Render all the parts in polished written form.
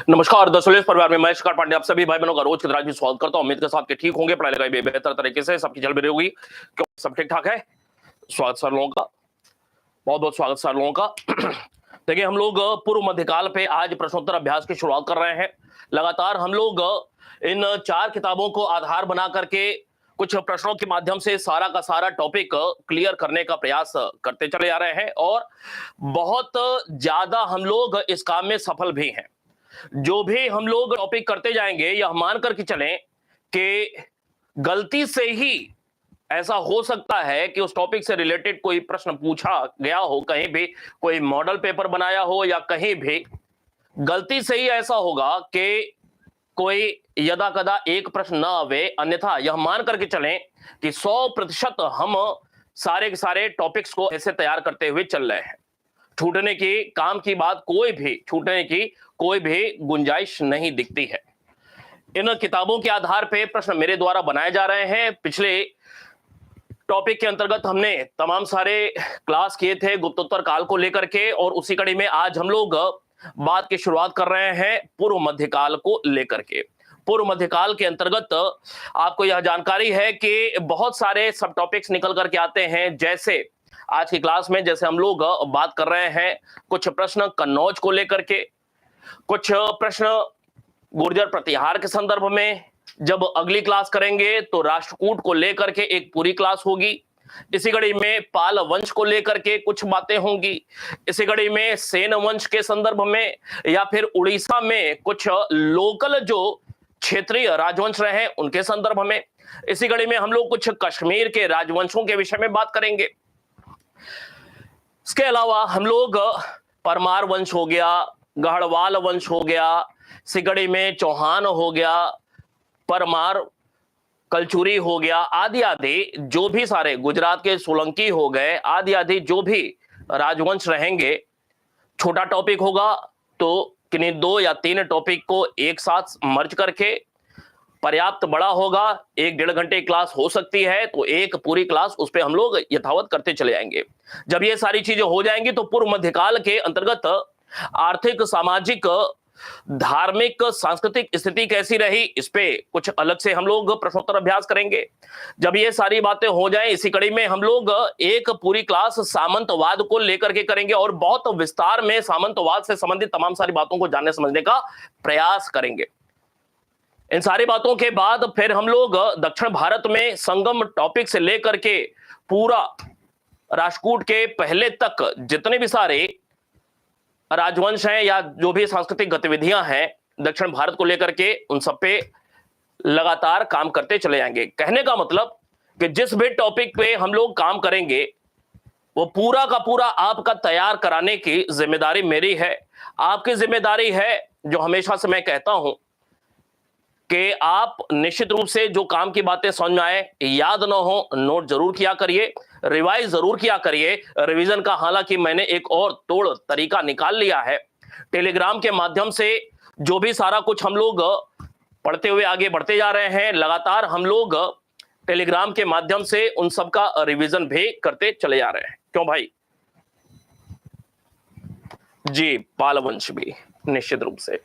नमस्कार दरअसल इस परिवार में मैं शिकार पांडे आप सभी भाई बहनों का रोज की तरह भी स्वागत करता हूं। उम्मीद के साथ कि ठीक होंगे, पढ़ाई लिखाई भी बेहतर तरीके से सबकी चल भी रही होगी। क्यों सब ठीक ठाक है? स्वागत सर लोगों का, बहुत बहुत स्वागत सर लोगों का। देखिए हम लोग पूर्व मध्यकाल पे आज प्रश्नोत्तर अभ्यास की शुरुआत कर रहे हैं। लगातार हम लोग इन 4 किताबों को आधार बना करके कुछ प्रश्नों के माध्यम से सारा का सारा टॉपिक क्लियर करने का प्रयास करते चले आ रहे हैं और बहुत ज्यादा हम लोग इस काम में सफल भी हैं। जो भी हम लोग टॉपिक करते जाएंगे यह मान करके चलें कि गलती से ही ऐसा हो सकता है कि उस टॉपिक से रिलेटेड कोई प्रश्न पूछा गया हो, कहीं भी कोई मॉडल पेपर बनाया हो या कहीं भी गलती से ही ऐसा होगा कि कोई यदा कदा एक प्रश्न ना आवे। अन्यथा यह मान करके चलें कि 100% हम सारे के सारे टॉपिक्स को ऐसे तैयार करते हुए चल रहे हैं। छूटने की काम की बात छूटने की कोई भी गुंजाइश नहीं दिखती है। इन किताबों के आधार पे प्रश्न मेरे द्वारा बनाए जा रहे हैं। पिछले टॉपिक के अंतर्गत हमने तमाम सारे क्लास किए थे गुप्तोत्तर काल को लेकर के, और उसी कड़ी में आज हम लोग बात की शुरुआत कर रहे हैं पूर्व मध्यकाल को लेकर के। पूर्व मध्यकाल के अंतर्गत आपको यह जानकारी है कि बहुत सारे सब टॉपिक्स निकल करके आते हैं। जैसे आज की क्लास में जैसे हम लोग बात कर रहे हैं कुछ प्रश्न कन्नौज को लेकर के, कुछ प्रश्न गुर्जर प्रतिहार के संदर्भ में। जब अगली क्लास करेंगे तो राष्ट्रकूट को लेकर के एक पूरी क्लास होगी। इसी कड़ी में पाल वंश को लेकर के कुछ बातें होंगी। इसी कड़ी में सेन वंश के संदर्भ में या फिर उड़ीसा में कुछ लोकल जो क्षेत्रीय राजवंश रहे उनके संदर्भ में। इसी कड़ी में हम लोग कुछ कश्मीर के राजवंशों के विषय में बात करेंगे। इसके अलावा हम लोग परमार वंश हो गया, गढ़वाल वंश हो गया, सिकड़ी में चौहान हो गया, परमार कलचुरी हो गया, आदि आदि जो भी सारे गुजरात के सोलंकी हो गए, आदि आदि जो भी राजवंश रहेंगे। छोटा टॉपिक होगा तो किन्हीं 2 या 3 टॉपिक को एक साथ मर्ज करके, पर्याप्त बड़ा होगा 1-1.5 घंटे क्लास हो सकती है तो एक पूरी क्लास उस पर हम लोग यथावत करते चले जाएंगे। जब ये सारी चीजें हो जाएंगी तो पूर्व मध्यकाल के अंतर्गत आर्थिक, सामाजिक, धार्मिक, सांस्कृतिक स्थिति कैसी रही, इस पे कुछ अलग से हम लोग प्रश्नोत्तर अभ्यास करेंगे। जब ये सारी बातें हो जाएं, इसी कड़ी में हम लोग एक पूरी क्लास सामंतवाद को लेकर के करेंगे और बहुत विस्तार में सामंतवाद से संबंधित तमाम सारी बातों को जानने समझने का प्रयास करेंगे। इन सारी बातों के बाद फिर हम लोग दक्षिण भारत में संगम टॉपिक से लेकर के पूरा राष्ट्रकूट के पहले तक जितने भी सारे राजवंश हैं या जो भी सांस्कृतिक गतिविधियां हैं दक्षिण भारत को लेकर के, उन सब पे लगातार काम करते चले जाएंगे। कहने का मतलब कि जिस भी टॉपिक पे हम लोग काम करेंगे वो पूरा का पूरा आपका तैयार कराने की जिम्मेदारी मेरी है। आपकी जिम्मेदारी है, जो हमेशा से मैं कहता हूं, कि आप निश्चित रूप से जो काम की बातें समझ में आए, याद ना हो, नोट जरूर किया करिए, रिवाइज जरूर किया करिए। रिवीजन का हालांकि मैंने एक और तोड़ तरीका निकाल लिया है। टेलीग्राम के माध्यम से जो भी सारा कुछ हम लोग पढ़ते हुए आगे बढ़ते जा रहे हैं, लगातार हम लोग टेलीग्राम के माध्यम से उन सब का रिवीजन भी करते चले जा रहे हैं। क्यों भाई? जी, पाल वंश भी निश्चित रूप से।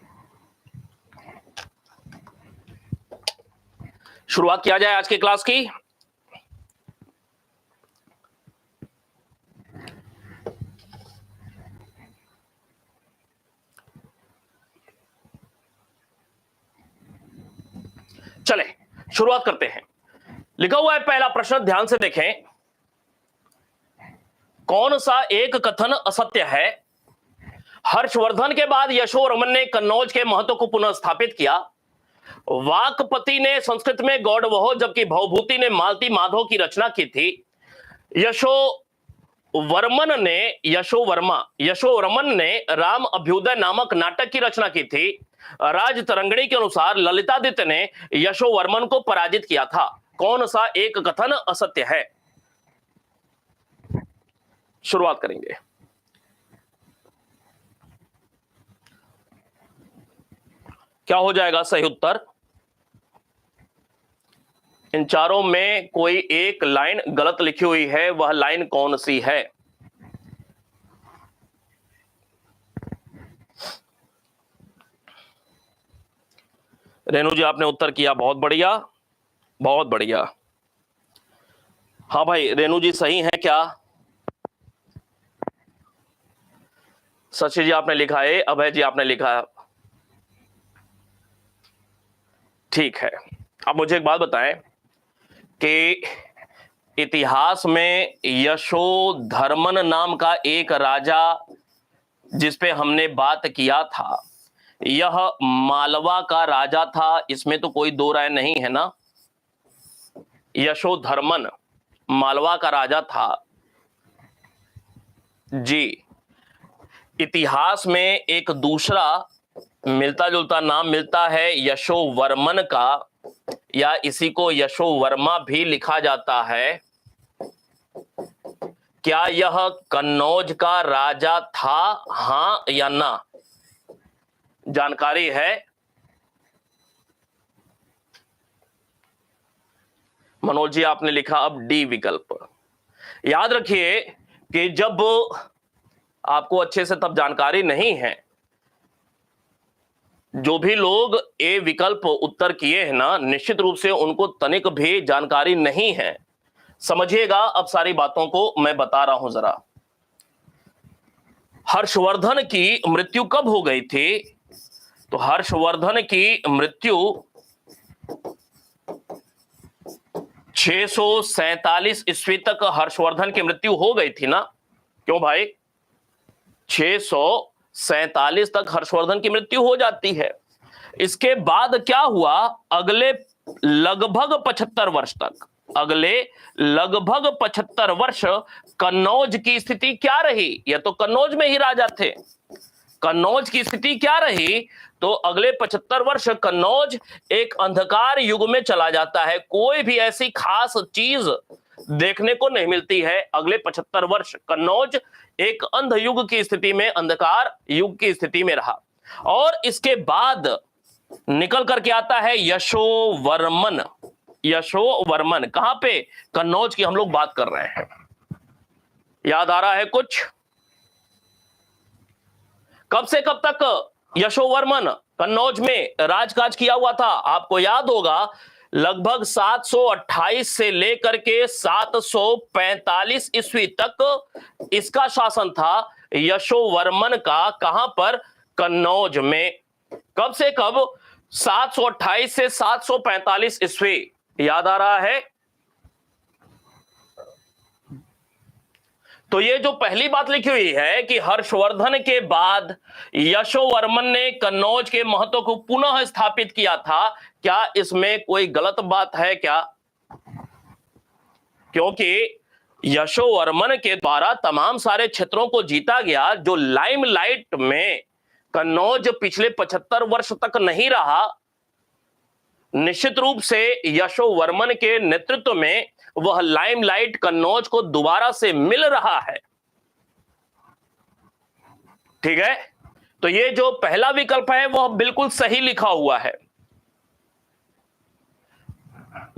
शुरुआत किया जाए आज की क्लास की। चले शुरुआत करते हैं। लिखा हुआ है पहला प्रश्न, ध्यान से देखें। कौन सा एक कथन असत्य है? हर्षवर्धन के बाद यशोवर्मन ने कन्नौज के महत्व को पुनः स्थापित किया। वाकपति ने संस्कृत में गौड़वहो जबकि भवभूति ने मालती माधव की रचना की थी। यशोवर्मन ने राम अभ्युदय नामक नाटक की रचना की थी। राज तरंगिणी के अनुसार ललितादित्य ने यशोवर्मन को पराजित किया था। कौन सा एक कथन असत्य है? शुरुआत करेंगे। क्या हो जाएगा सही उत्तर? इन चारों में कोई एक लाइन गलत लिखी हुई है, वह लाइन कौन सी है? रेणु जी आपने उत्तर किया, बहुत बढ़िया, बहुत बढ़िया। हाँ भाई, रेणु जी सही है क्या? शशि जी आपने लिखा है, अभय जी आपने लिखा है, ठीक है। अब मुझे एक बात बताएं कि इतिहास में यशोधर्मन नाम का एक राजा जिस पे हमने बात किया था, यह मालवा का राजा था, इसमें तो कोई दो राय नहीं है ना। यशोधर्मन मालवा का राजा था जी। इतिहास में एक दूसरा मिलता जुलता नाम मिलता है यशोवर्मन का, या इसी को यशोवर्मा भी लिखा जाता है। क्या यह कन्नौज का राजा था, हां या ना? जानकारी है? मनोज जी आपने लिखा अब डी विकल्प। याद रखिए कि जब आपको अच्छे से तब जानकारी नहीं है, जो भी लोग ए विकल्प उत्तर किए हैं ना, निश्चित रूप से उनको तनिक भी जानकारी नहीं है। समझिएगा अब सारी बातों को मैं बता रहा हूं जरा। हर्षवर्धन की मृत्यु कब हो गई थी? तो हर्षवर्धन की मृत्यु 647 ईस्वी तक हर्षवर्धन की मृत्यु हो गई थी ना। क्यों भाई? 647 तक हर्षवर्धन की मृत्यु हो जाती है। इसके बाद क्या हुआ? अगले लगभग 75 वर्ष तक, अगले लगभग 75 वर्ष कन्नौज की स्थिति क्या रही? यह तो कन्नौज में ही राजा थे। कन्नौज की स्थिति क्या रही? तो अगले 75 वर्ष कन्नौज एक अंधकार युग में चला जाता है। कोई भी ऐसी खास चीज देखने को नहीं मिलती है। अगले 75 वर्ष कन्नौज एक अंध युग की स्थिति में, अंधकार युग की स्थिति में रहा। और इसके बाद निकल करके आता है यशोवर्मन। यशोवर्मन कहां पे? कन्नौज की हम लोग बात कर रहे हैं। याद आ रहा है कुछ? कब से कब तक यशोवर्मन कन्नौज में राजकाज किया हुआ था? आपको याद होगा लगभग 728 से लेकर के 745 ईस्वी तक इसका शासन था यशोवर्मन का। कहां पर? कन्नौज में। कब से कब? 728 से 745 ईस्वी। याद आ रहा है? तो ये जो पहली बात लिखी हुई है कि हर्षवर्धन के बाद यशोवर्मन ने कन्नौज के महत्व को पुनः स्थापित किया था, क्या इसमें कोई गलत बात है क्या? क्योंकि यशोवर्मन के द्वारा तमाम सारे क्षेत्रों को जीता गया। जो लाइमलाइट में कन्नौज पिछले 75 वर्ष तक नहीं रहा, निश्चित रूप से यशोवर्मन के नेतृत्व में वह लाइमलाइट कन्नौज को दोबारा से मिल रहा है। ठीक है, तो ये जो पहला विकल्प है वह बिल्कुल सही लिखा हुआ है।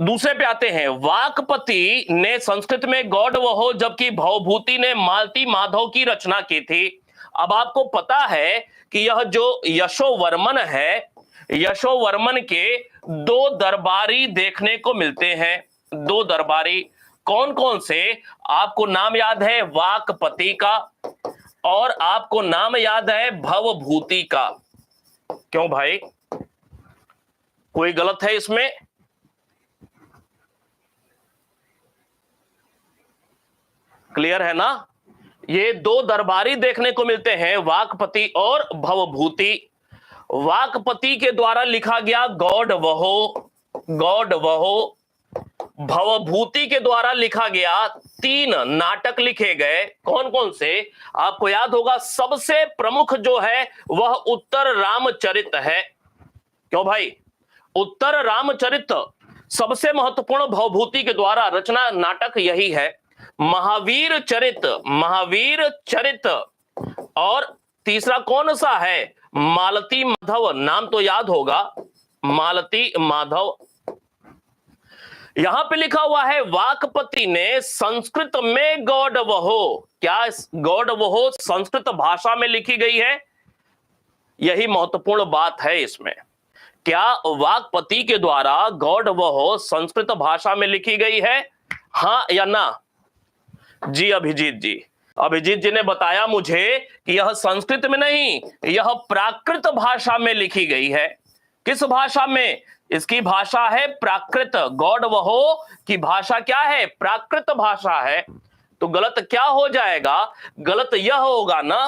दूसरे पे आते हैं। वाकपति ने संस्कृत में गौड़ वहो, जबकि भवभूति ने मालती माधव की रचना की थी। अब आपको पता है कि यह जो यशोवर्मन है, यशोवर्मन के दो दरबारी देखने को मिलते हैं। दो दरबारी कौन कौन से? आपको नाम याद है वाकपति का, और आपको नाम याद है भवभूति का। क्यों भाई, कोई गलत है इसमें? क्लियर है ना? ये दो दरबारी देखने को मिलते हैं, वाकपति और भवभूति। वाकपति के द्वारा लिखा गया गौड़ वहो, गौड़ वहो। भवभूति के द्वारा लिखा गया 3 नाटक लिखे गए। कौन कौन से? आपको याद होगा सबसे प्रमुख जो है वह उत्तर रामचरित है। क्यों भाई? उत्तर रामचरित सबसे महत्वपूर्ण भवभूति के द्वारा रचना नाटक यही है। महावीर चरित, महावीर चरित, और तीसरा कौन सा है? मालती माधव। नाम तो याद होगा, मालती माधव। यहां पे लिखा हुआ है वाकपति ने संस्कृत में गौड़ वहो। क्या गौड़ वहो संस्कृत भाषा में लिखी गई है? यही महत्वपूर्ण बात है इसमें। क्या वाक्पति के द्वारा गॉड वह संस्कृत भाषा में लिखी गई है, हाँ या ना? जी अभिजीत जी ने बताया मुझे कि यह संस्कृत में नहीं, यह प्राकृत भाषा में लिखी गई है। किस भाषा में? इसकी भाषा है प्राकृत। गॉड वहो की भाषा क्या है? प्राकृत भाषा है। तो गलत क्या हो जाएगा? गलत यह होगा ना,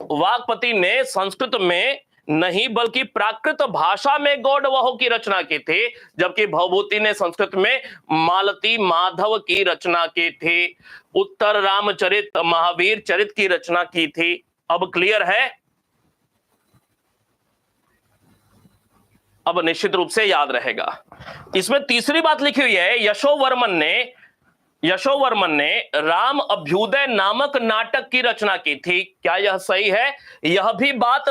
वाक्पति ने संस्कृत में नहीं बल्कि प्राकृत भाषा में गॉड वहो की रचना की थी, जबकि भवभूति ने संस्कृत में मालती माधव की रचना की थी, उत्तर रामचरित महावीर चरित की रचना की थी। अब क्लियर है? अब निश्चित रूप से याद रहेगा। इसमें तीसरी बात लिखी हुई है, यशोवर्मन ने राम अभ्युदय नामक नाटक की रचना की थी। क्या यह सही है? यह भी बात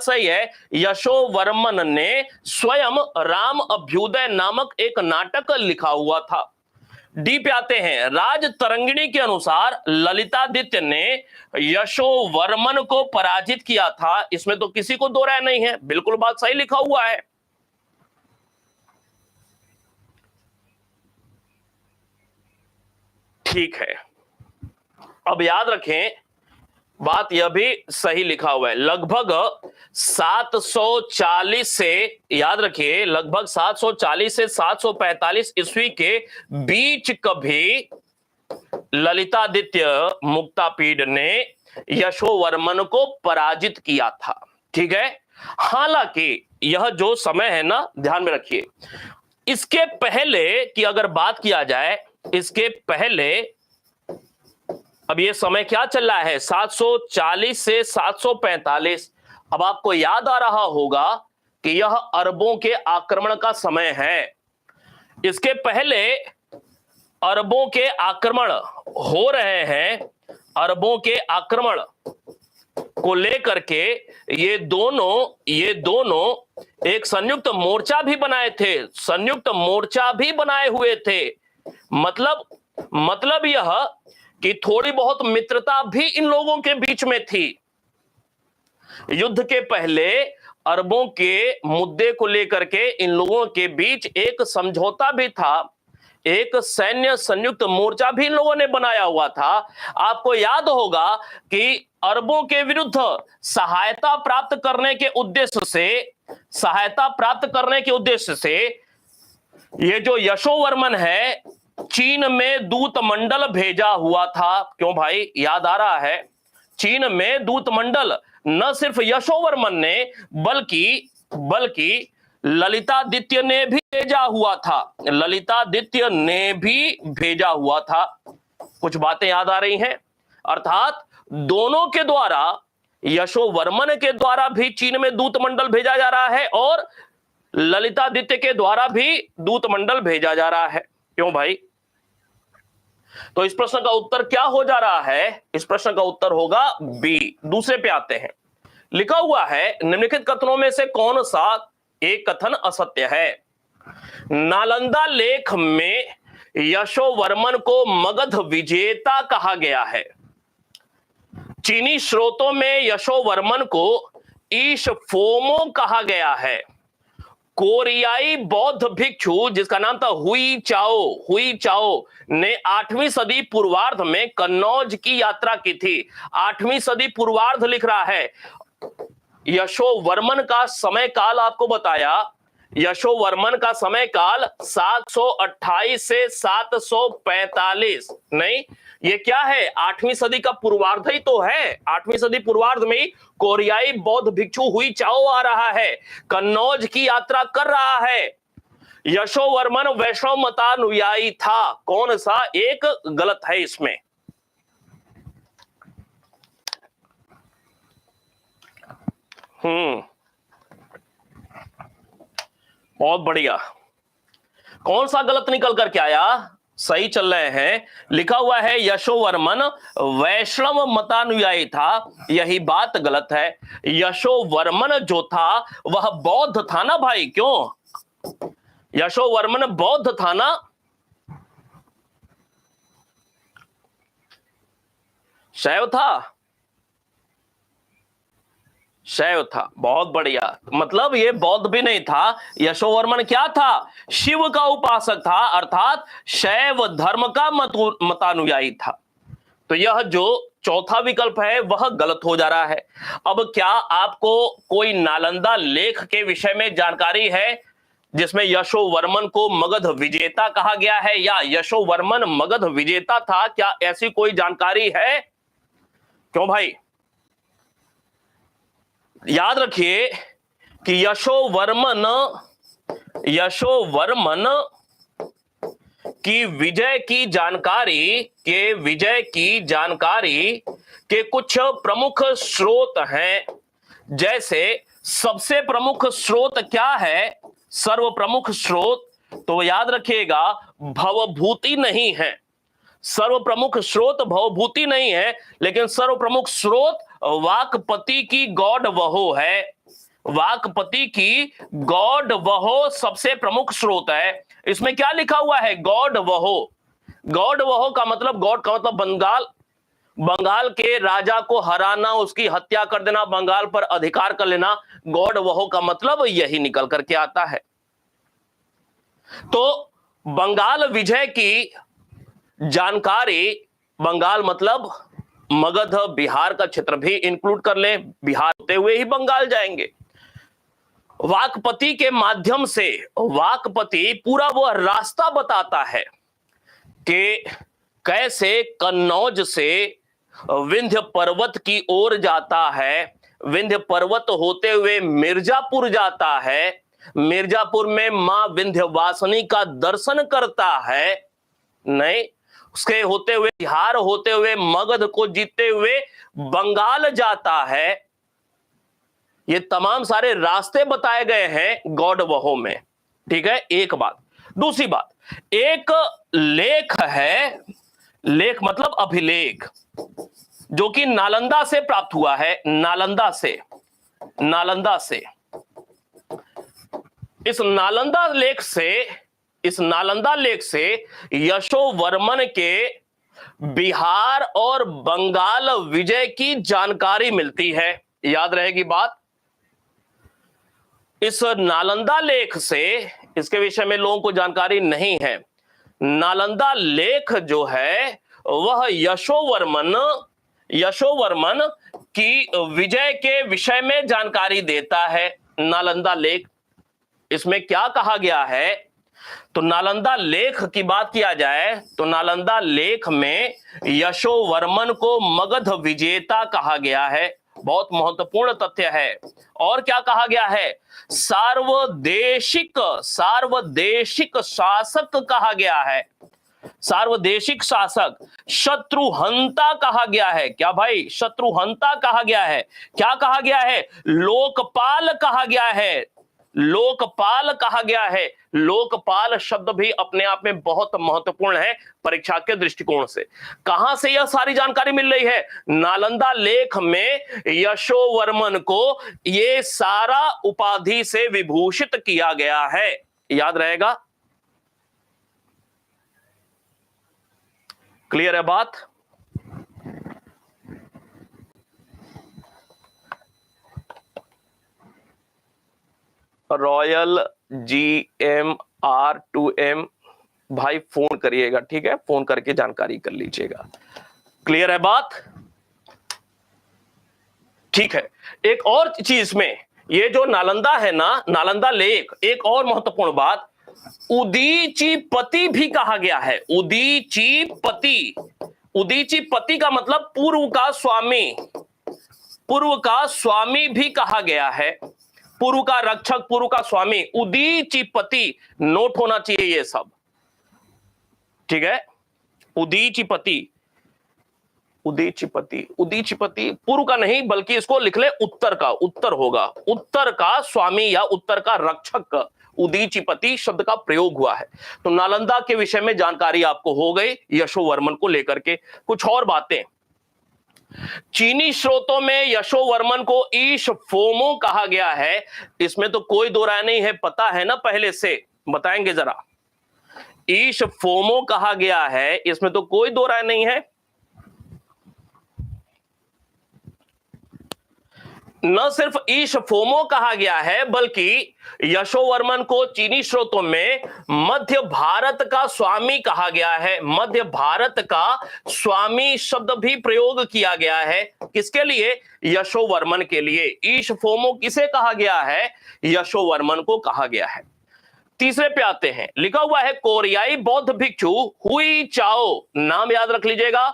सही है। यशोवर्मन ने स्वयं राम अभ्युदय नामक एक नाटक लिखा हुआ था। डी पे आते हैं। राज तरंगिणी के अनुसार ललितादित्य ने यशोवर्मन को पराजित किया था। इसमें तो किसी को दो राय नहीं है, बिल्कुल बात सही लिखा हुआ है। ठीक है, अब याद रखें, बात यह भी सही लिखा हुआ है। लगभग 740 से, याद रखिए, लगभग 740 से 745 ईस्वी के बीच कभी ललितादित्य मुक्तापीड ने यशोवर्मन को पराजित किया था। ठीक है, हालांकि यह जो समय है ना, ध्यान में रखिए, इसके पहले की अगर बात किया जाए, इसके पहले अब ये समय क्या चल रहा है? 740 से 745। अब आपको याद आ रहा होगा कि यह अरबों के आक्रमण का समय है। इसके पहले अरबों के आक्रमण हो रहे हैं। अरबों के आक्रमण को लेकर के ये दोनों एक संयुक्त मोर्चा भी बनाए थे, संयुक्त मोर्चा भी बनाए हुए थे। मतलब यह कि थोड़ी बहुत मित्रता भी इन लोगों के बीच में थी। युद्ध के पहले अरबों के मुद्दे को लेकर के इन लोगों के बीच एक समझौता भी था, एक सैन्य संयुक्त मोर्चा भी इन लोगों ने बनाया हुआ था। आपको याद होगा कि अरबों के विरुद्ध सहायता प्राप्त करने के उद्देश्य से ये जो यशोवर्मन है, चीन में दूत मंडल भेजा हुआ था। क्यों भाई, याद आ रहा है? चीन में दूत मंडल न सिर्फ यशोवर्मन ने बल्कि ललितादित्य ने भी भेजा हुआ था। कुछ बातें याद आ रही हैं? अर्थात दोनों के द्वारा, यशोवर्मन के द्वारा भी चीन में दूत मंडल भेजा जा रहा है और ललितादित्य के द्वारा भी दूत मंडल भेजा जा रहा है। क्यों भाई? तो इस प्रश्न का उत्तर क्या हो जा रहा है? इस प्रश्न का उत्तर होगा बी। दूसरे पे आते हैं। लिखा हुआ है, निम्नलिखित कथनों में से कौन सा एक कथन असत्य है? नालंदा लेख में यशोवर्मन को मगध विजेता कहा गया है। चीनी स्रोतों में यशोवर्मन को ईश फोमो कहा गया है। कोरियाई बौद्ध भिक्षु जिसका नाम था हुई चाओ ने 8वीं सदी पूर्वार्ध में कन्नौज की यात्रा की थी। 8वीं सदी पूर्वार्ध लिख रहा है। यशोवर्मन का समय काल आपको बताया। यशोवर्मन का समय काल 728 से 745। नहीं, ये क्या है? 8वीं सदी का पूर्वार्ध ही तो है। 8वीं सदी पूर्वार्ध में कोरियाई बौद्ध भिक्षु हुई चाओ आ रहा है, कन्नौज की यात्रा कर रहा है। यशोवर्मन वैष्णव मतानुयायी था। कौन सा एक गलत है इसमें? बहुत बढ़िया। कौन सा गलत निकल करके आया? सही चल रहे हैं। लिखा हुआ है यशोवर्मन वैष्णव मतानुयायी था, यही बात गलत है। यशोवर्मन जो था वह बौद्ध था ना भाई। क्यों? यशोवर्मन बौद्ध था ना। शैव था? शैव था। बहुत बढ़िया, मतलब ये बौद्ध भी नहीं था, यशोवर्मन क्या था? शिव का उपासक था, अर्थात शैव धर्म का मतानुयायी था। तो यह जो चौथा विकल्प है वह गलत हो जा रहा है। अब क्या आपको कोई नालंदा लेख के विषय में जानकारी है जिसमें यशोवर्मन को मगध विजेता कहा गया है, या यशोवर्मन मगध विजेता था? क्या ऐसी कोई जानकारी है? क्यों भाई? याद रखिए कि यशोवर्मन की विजय की जानकारी के कुछ प्रमुख स्रोत हैं। जैसे सबसे प्रमुख स्रोत क्या है? सर्व प्रमुख स्रोत तो याद रखिएगा भवभूति नहीं है। सर्व प्रमुख स्रोत भवभूति नहीं है, लेकिन सर्व प्रमुख स्रोत वाकपति की गॉड वहो है। वाकपति की गॉड वहो सबसे प्रमुख स्रोत है। इसमें क्या लिखा हुआ है? गॉड वहो। गॉड वहो का मतलब, गॉड का मतलब बंगाल के राजा को हराना, उसकी हत्या कर देना, बंगाल पर अधिकार कर लेना। गॉड वहो का मतलब यही निकल करके आता है। तो बंगाल विजय की जानकारी, बंगाल मतलब मगध बिहार का क्षेत्र भी इंक्लूड कर ले, बिहार होते हुए ही बंगाल जाएंगे। वाकपति के माध्यम से वाकपति पूरा वह रास्ता बताता है कि कैसे कन्नौज से विंध्य पर्वत की ओर जाता है, विंध्य पर्वत होते हुए मिर्जापुर जाता है, मिर्जापुर में मां विंध्यवासिनी का दर्शन करता है, नहीं उसके होते हुए बिहार होते हुए मगध को जीतते हुए बंगाल जाता है। ये तमाम सारे रास्ते बताए गए हैं गॉड वहो में। ठीक है, एक बात। दूसरी बात, एक लेख है, लेख मतलब अभिलेख, जो कि नालंदा से प्राप्त हुआ है। नालंदा से इस नालंदा लेख से यशोवर्मन के बिहार और बंगाल विजय की जानकारी मिलती है। याद रहेगी बात। इस नालंदा लेख से, इसके विषय में लोगों को जानकारी नहीं है। नालंदा लेख जो है वह यशोवर्मन की विजय के विषय में जानकारी देता है। नालंदा लेख, इसमें क्या कहा गया है? तो नालंदा लेख की बात किया जाए तो नालंदा लेख में यशोवर्मन को मगध विजेता कहा गया है। बहुत महत्वपूर्ण तथ्य है। और क्या कहा गया है? सार्वदेशिक शासक कहा गया है। सार्वदेशिक शासक। शत्रुहंता कहा गया है। क्या भाई? शत्रुहंता कहा गया है। क्या कहा गया है? लोकपाल कहा गया है। लोकपाल कहा गया है। लोकपाल शब्द भी अपने आप में बहुत महत्वपूर्ण है परीक्षा के दृष्टिकोण से। कहां से यह सारी जानकारी मिल रही है? नालंदा लेख में यशोवर्मन को यह सारा उपाधि से विभूषित किया गया है। याद रहेगा? क्लियर है बात? रॉयल GMR2M भाई फोन करिएगा, ठीक है? फोन करके जानकारी कर लीजिएगा। क्लियर है बात? ठीक है। एक और चीज में, ये जो नालंदा है ना, नालंदा लेख, एक और महत्वपूर्ण बात, उदीचीपति भी कहा गया है। उदीचीपति का मतलब पूर्व का स्वामी भी कहा गया है। पूर्व का रक्षक, पूर्व का स्वामी, उदीचीपति। नोट होना चाहिए ये सब, ठीक है? उदीचीपति पूर्व का नहीं, बल्कि इसको लिख ले उत्तर का, उत्तर होगा, उत्तर का स्वामी या उत्तर का रक्षक, उदीचीपति शब्द का प्रयोग हुआ है। तो नालंदा के विषय में जानकारी आपको हो गई यशोवर्मन को लेकर के। कुछ और बातें, चीनी स्रोतों में यशोवर्मन को ईश फोमो कहा गया है। इसमें तो कोई दो राय नहीं है, पता है ना पहले से, बताएंगे जरा। ईश फोमो कहा गया है, इसमें तो कोई दो राय नहीं है। न सिर्फ ईशफोमो कहा गया है बल्कि यशोवर्मन को चीनी स्रोतों में मध्य भारत का स्वामी कहा गया है। मध्य भारत का स्वामी शब्द भी प्रयोग किया गया है। किसके लिए? यशोवर्मन के लिए। ईशफोमो किसे कहा गया है? यशोवर्मन को कहा गया है। तीसरे पे आते हैं, लिखा हुआ है कोरियाई बौद्ध भिक्षु हुई चाओ, नाम याद रख लीजिएगा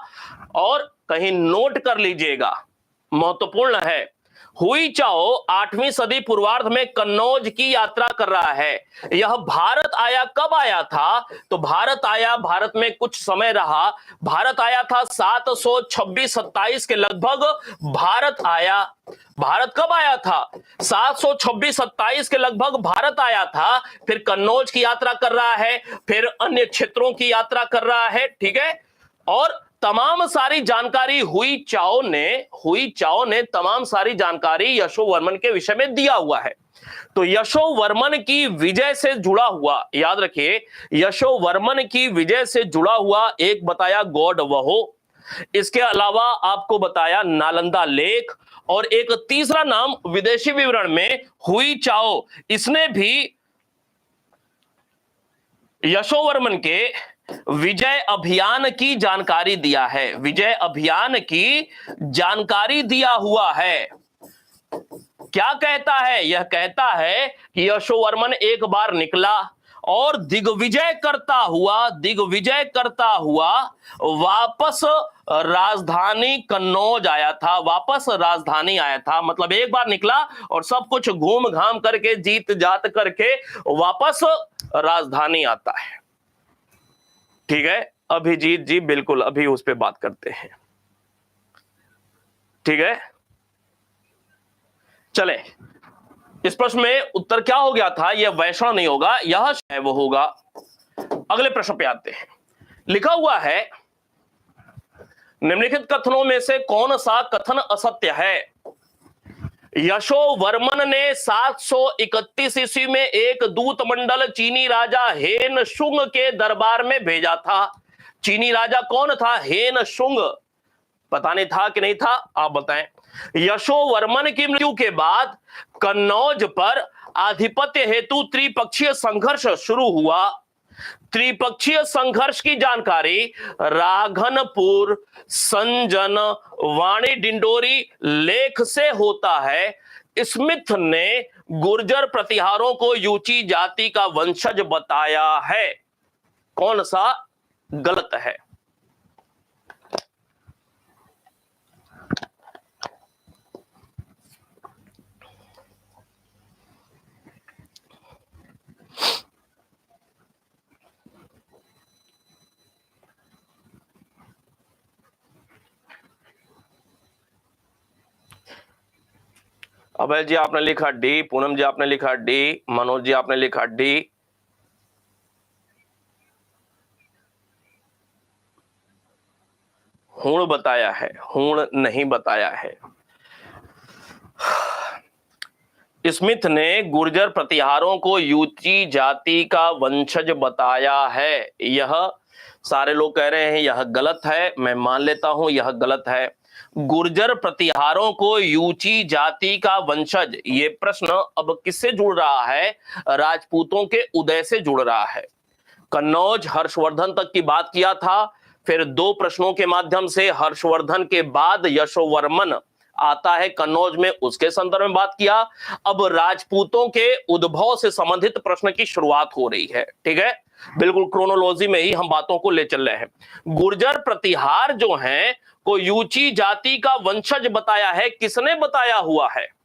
और कहीं नोट कर लीजिएगा, महत्वपूर्ण है। हुई चाओ 8वीं सदी पूर्वार्ध में कन्नौज की यात्रा कर रहा है। यह भारत आया, कब आया था? तो भारत आया, भारत में कुछ समय रहा, भारत आया था 726-27 के लगभग भारत आया। भारत कब आया था? 726-27 के लगभग भारत आया था। फिर कन्नौज की यात्रा कर रहा है, फिर अन्य क्षेत्रों की यात्रा कर रहा है, ठीक है। और तमाम सारी जानकारी हुई चाओ ने तमाम सारी जानकारी यशोवर्मन के विषय में दिया हुआ है। तो यशोवर्मन की विजय से जुड़ा हुआ, याद रखिए, यशोवर्मन की विजय से जुड़ा हुआ एक बताया गॉड वहो, इसके अलावा आपको बताया नालंदा लेख, और एक तीसरा नाम विदेशी विवरण में हुई चाओ, इसने भी यशोवर्मन के विजय अभियान की जानकारी दिया है। विजय अभियान की जानकारी दिया हुआ है। क्या कहता है? यह कहता है कि यशोवर्मन एक बार निकला और दिग्विजय करता हुआ वापस राजधानी कन्नौज आया था। वापस राजधानी आया था, मतलब एक बार निकला और सब कुछ घूम घाम करके जीत जात करके वापस राजधानी आता है। ठीक है, अभिजीत जी, बिल्कुल अभी उस पर बात करते हैं। ठीक है, चले, इस प्रश्न में उत्तर क्या हो गया था? यह वैष्णव नहीं होगा, यह शैव होगा। अगले प्रश्न पे आते हैं। लिखा हुआ है निम्नलिखित कथनों में से कौन सा कथन असत्य है? यशोवर्मन ने 731 ईस्वी में एक दूत मंडल चीनी राजा हेन शुंग के दरबार में भेजा था। चीनी राजा कौन था? हेन शुंग। पता नहीं था कि नहीं था? आप बताएं। यशोवर्मन की मृत्यु के बाद कन्नौज पर आधिपत्य हेतु त्रिपक्षीय संघर्ष शुरू हुआ। त्रिपक्षीय संघर्ष की जानकारी राघनपुर संजन वाणी डिंडोरी लेख से होता है। स्मिथ ने गुर्जर प्रतिहारों को यूची जाति का वंशज बताया है। कौन सा गलत है? अभय जी आपने लिखा डी, पूनम जी आपने लिखा डी, मनोज जी आपने लिखा डी। हूण बताया है, हूण नहीं बताया है। स्मिथ ने गुर्जर प्रतिहारों को यूची जाति का वंशज बताया है। यह सारे लोग कह रहे हैं यह गलत है, मैं मान लेता हूं यह गलत है। गुर्जर प्रतिहारों को यूची जाति का वंशज, ये प्रश्न अब किससे जुड़ रहा है? राजपूतों के उदय से जुड़ रहा है। कन्नौज हर्षवर्धन तक की बात किया था, फिर दो प्रश्नों के माध्यम से हर्षवर्धन के बाद यशोवर्मन आता है कन्नौज में, उसके संदर्भ में बात किया। अब राजपूतों के उद्भव से संबंधित प्रश्न की शुरुआत हो रही है। ठीक है, बिल्कुल क्रोनोलॉजी में ही हम बातों को ले चल रहे हैं। गुर्जर प्रतिहार जो हैं को यूची जाति का वंशज बताया है। किसने बताया हुआ है?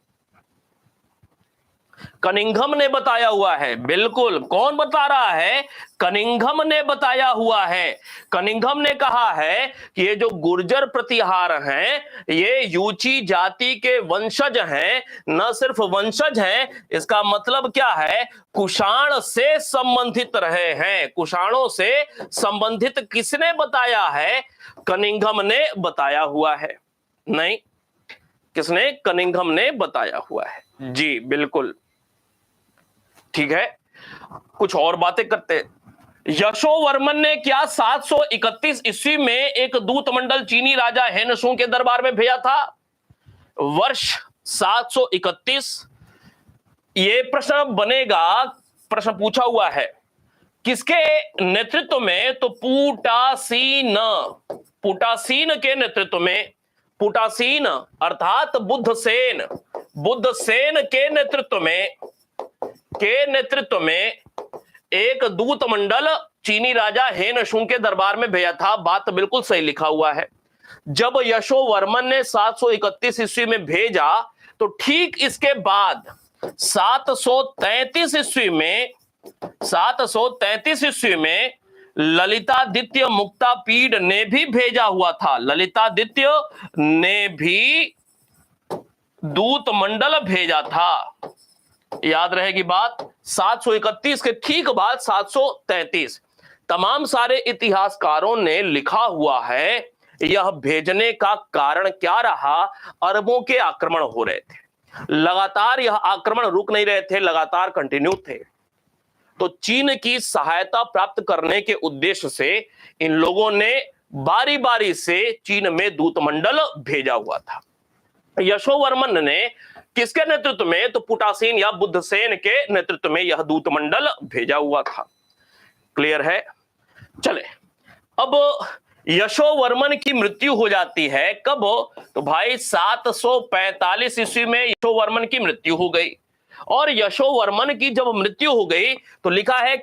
कनिंघम ने बताया हुआ है। बिल्कुल, कौन बता रहा है? कनिंघम ने बताया हुआ है। कनिंघम ने कहा है कि ये जो गुर्जर प्रतिहार हैं ये यूची जाति के वंशज हैं। न सिर्फ वंशज हैं, इसका मतलब क्या है? कुषाण से संबंधित रहे हैं। कुषाणों से संबंधित किसने बताया है? कनिंघम ने बताया हुआ है। नहीं, किसने? कनिंघम ने बताया हुआ है। जी बिल्कुल, ठीक है। कुछ और बातें करते हैं। यशोवर्मन ने क्या 731 ईस्वी में एक दूत मंडल चीनी राजा हेनशुंग के दरबार में भेजा था? वर्ष 731 ये प्रश्न बनेगा, प्रश्न पूछा हुआ है किसके नेतृत्व में, तो पुटासीन, पुटासीन के नेतृत्व में, पुटासीन अर्थात बुद्धसेन, बुद्धसेन के नेतृत्व में एक दूत मंडल चीनी राजा हेनशुंग के दरबार में भेजा था। बात बिल्कुल सही लिखा हुआ है। जब यशोवर्मन ने 731 ईस्वी में भेजा तो ठीक इसके बाद 733 ईस्वी में ललितादित्य मुक्तापीड ने भी भेजा हुआ था। ललितादित्य ने भी दूत मंडल भेजा था। याद रहेगी बात। 731 के ठीक बाद 733। तमाम सारे इतिहासकारों ने लिखा हुआ है यह भेजने का कारण क्या रहा। अरबों के आक्रमण हो रहे थे, लगातार यह आक्रमण रुक नहीं रहे थे, लगातार कंटिन्यू थे। तो चीन की सहायता प्राप्त करने के उद्देश्य से इन लोगों ने बारी बारी से चीन में दूत मंडल भेजा हुआ था। यशोवर्मन ने किसके नेतृत्व में, तो पुटासीन या बुद्धसेन के नेतृत्व में यह दूत मंडल भेजा हुआ था। क्लियर है। चले, अब यशोवर्मन की मृत्यु हो जाती है कब, तो भाई 745 ईस्वी में यशोवर्मन की मृत्यु हो गई। और यशोवर्मन की जब मृत्यु हो गई तो लिखा है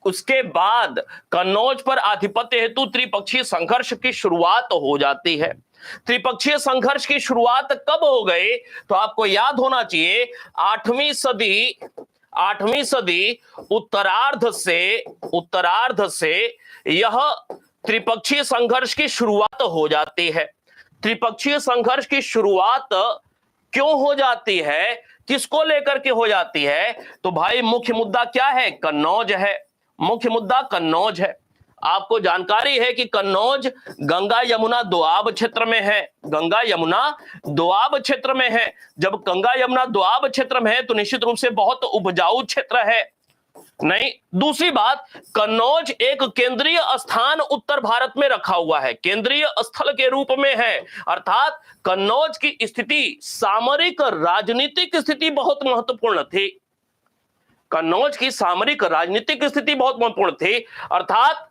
उसके बाद कन्नौज पर आधिपत्य हेतु त्रिपक्षीय संघर्ष की शुरुआत हो जाती है। त्रिपक्षीय संघर्ष की शुरुआत कब हो गई, तो आपको याद होना चाहिए 8वीं सदी उत्तरार्ध से यह त्रिपक्षीय संघर्ष की शुरुआत हो जाती है। त्रिपक्षीय संघर्ष की शुरुआत क्यों हो जाती है, किसको लेकर के हो जाती है, तो भाई मुख्य मुद्दा क्या है, कन्नौज है। मुख्य मुद्दा कन्नौज है। आपको जानकारी है कि कन्नौज गंगा यमुना दोआब क्षेत्र में है। गंगा यमुना दोआब क्षेत्र में है। जब गंगा यमुना दोआब क्षेत्र में है तो निश्चित रूप से बहुत उपजाऊ क्षेत्र है। नहीं, दूसरी बात, कन्नौज एक केंद्रीय स्थान उत्तर भारत में रखा हुआ है, केंद्रीय स्थल के रूप में है। अर्थात कन्नौज की स्थिति, सामरिक राजनीतिक स्थिति बहुत महत्वपूर्ण थी। कन्नौज की सामरिक राजनीतिक स्थिति बहुत महत्वपूर्ण थी। अर्थात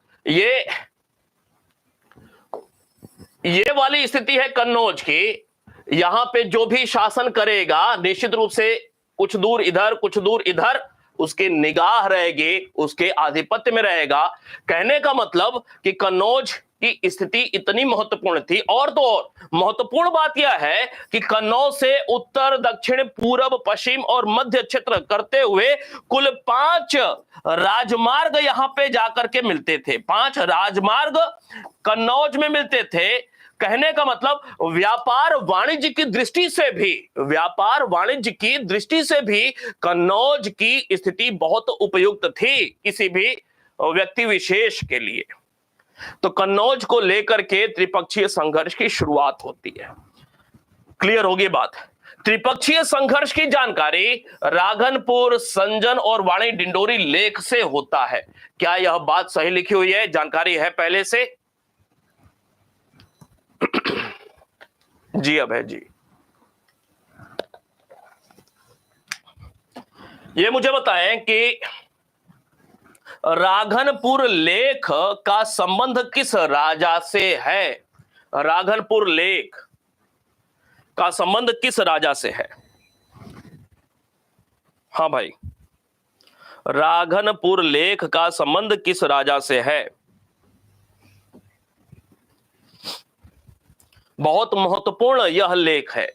ये वाली स्थिति है कन्नौज की। यहां पे जो भी शासन करेगा निश्चित रूप से कुछ दूर इधर कुछ दूर इधर उसकी निगाह रहेगी, उसके आधिपत्य में रहेगा। कहने का मतलब कि कन्नौज की स्थिति इतनी महत्वपूर्ण थी। और तो और महत्वपूर्ण बात यह है कि कन्नौज से उत्तर, दक्षिण, पूर्व, पश्चिम और मध्य क्षेत्र करते हुए कुल 5 राजमार्ग यहां पे जाकर के मिलते थे। 5 राजमार्ग कन्नौज में मिलते थे। कहने का मतलब व्यापार वाणिज्य की दृष्टि से भी कन्नौज की स्थिति बहुत उपयुक्त थी किसी भी व्यक्ति विशेष के लिए। तो कन्नौज को लेकर के त्रिपक्षीय संघर्ष की शुरुआत होती है। क्लियर होगी बात। त्रिपक्षीय संघर्ष की जानकारी राघनपुर, संजन और वाणी डिंडोरी लेख से होता है। क्या यह बात सही लिखी हुई है, जानकारी है पहले से? जी अब है जी। ये मुझे बताएं कि राघनपुर लेख का संबंध किस राजा से है? राघनपुर लेख का संबंध किस राजा से है? हाँ भाई, राघनपुर लेख का संबंध किस राजा से है? बहुत महत्वपूर्ण यह लेख है।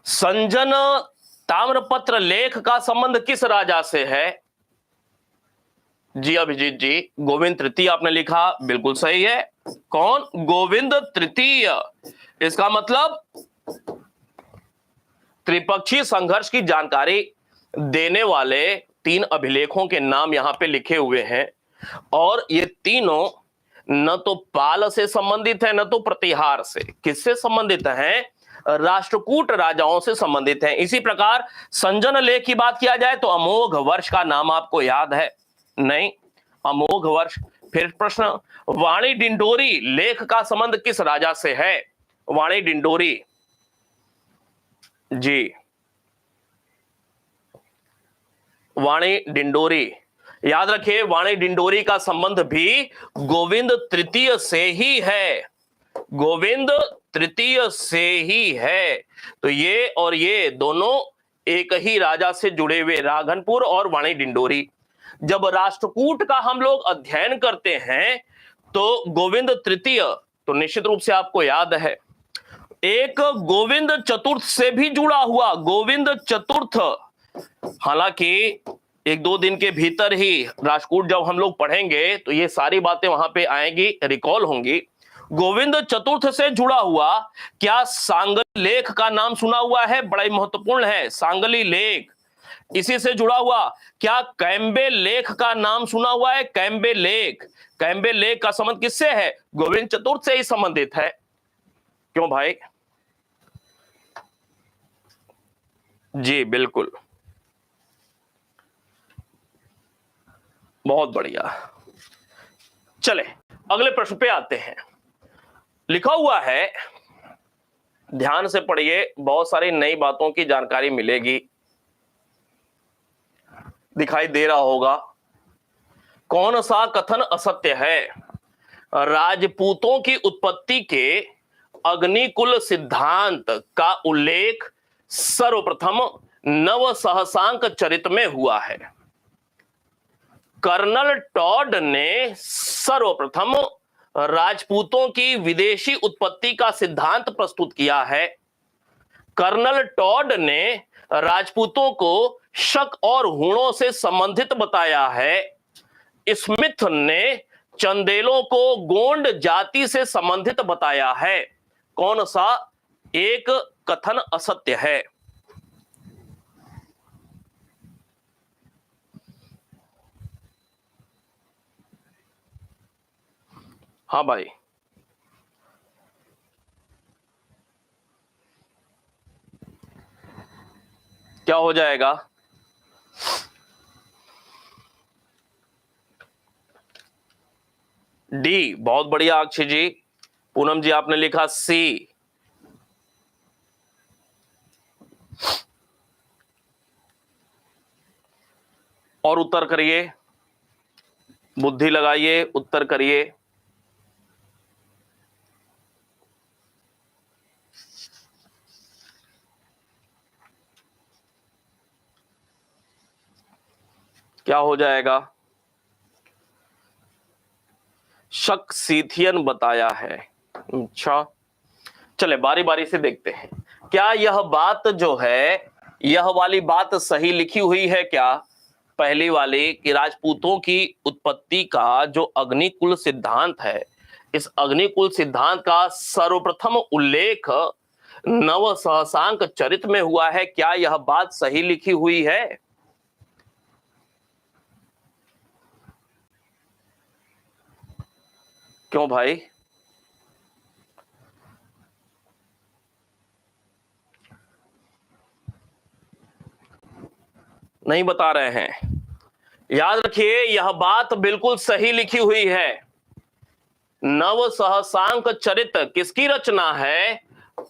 संजन ताम्रपत्र लेख का संबंध किस राजा से है? जी अभिजीत जी, गोविंद तृतीय आपने लिखा, बिल्कुल सही है। कौन? गोविंद तृतीय। इसका मतलब त्रिपक्षीय संघर्ष की जानकारी देने वाले 3 अभिलेखों के नाम यहां पे लिखे हुए हैं और ये तीनों न तो पाल से संबंधित है न तो प्रतिहार से। किससे संबंधित हैं? राष्ट्रकूट राजाओं से संबंधित हैं। इसी प्रकार संजन लेख की बात किया जाए तो अमोघ वर्ष का नाम आपको याद है? नहीं, अमोघ वर्ष। फिर प्रश्न, वाणी डिंडोरी लेख का संबंध किस राजा से है? वाणी डिंडोरी जी, वाणी डिंडोरी, याद रखिए वाणी डिंडोरी का संबंध भी गोविंद तृतीय से ही है, गोविंद तृतीय से ही है। तो ये और ये दोनों एक ही राजा से जुड़े हुए, राघनपुर और वाणी डिंडोरी। जब राष्ट्रकूट का हम लोग अध्ययन करते हैं तो गोविंद तृतीय तो निश्चित रूप से आपको याद है, एक गोविंद चतुर्थ से भी जुड़ा हुआ, गोविंद चतुर्थ। हालांकि एक दो दिन के भीतर ही राष्ट्रकूट जब हम लोग पढ़ेंगे तो ये सारी बातें वहां पे आएंगी, रिकॉल होंगी। गोविंद चतुर्थ से जुड़ा हुआ, क्या सांगली लेख का नाम सुना हुआ है? बड़ा ही महत्वपूर्ण है, सांगली लेख। इसी से जुड़ा हुआ, क्या कैम्बे लेख का नाम सुना हुआ है? कैम्बे लेख, कैम्बे लेख का संबंध किससे है? गोविंद चतुर्थ से ही संबंधित है। क्यों भाई? जी बिल्कुल, बहुत बढ़िया। चले अगले प्रश्न पे आते हैं। लिखा हुआ है, ध्यान से पढ़िए, बहुत सारी नई बातों की जानकारी मिलेगी, दिखाई दे रहा होगा। कौन सा कथन असत्य है? राजपूतों की उत्पत्ति के अग्निकुल सिद्धांत का उल्लेख सर्वप्रथम नव सहसांक चरित में हुआ है। कर्नल टॉड ने सर्वप्रथम राजपूतों की विदेशी उत्पत्ति का सिद्धांत प्रस्तुत किया है। कर्नल टॉड ने राजपूतों को शक और हूणों से संबंधित बताया है। स्मिथ ने चंदेलों को गोंड जाति से संबंधित बताया है। कौन सा एक कथन असत्य है? हाँ भाई, क्या हो जाएगा? डी, बहुत बढ़िया अक्षय जी। पूनम जी आपने लिखा सी। और उत्तर करिए, बुद्धि लगाइए, उत्तर करिए। क्या हो जाएगा? शक्सीथियन बताया है। अच्छा, चले बारी बारी से देखते हैं। क्या यह बात जो है, यह वाली बात सही लिखी हुई है क्या? पहली वाली कि राजपूतों की उत्पत्ति का जो अग्निकुल सिद्धांत है, इस अग्निकुल सिद्धांत का सर्वप्रथम उल्लेख नव सहसांक चरित में हुआ है, क्या यह बात सही लिखी हुई है? क्यों भाई? नहीं बता रहे हैं? याद रखिए, यह बात बिल्कुल सही लिखी हुई है। नव सहसांक चरित किसकी रचना है?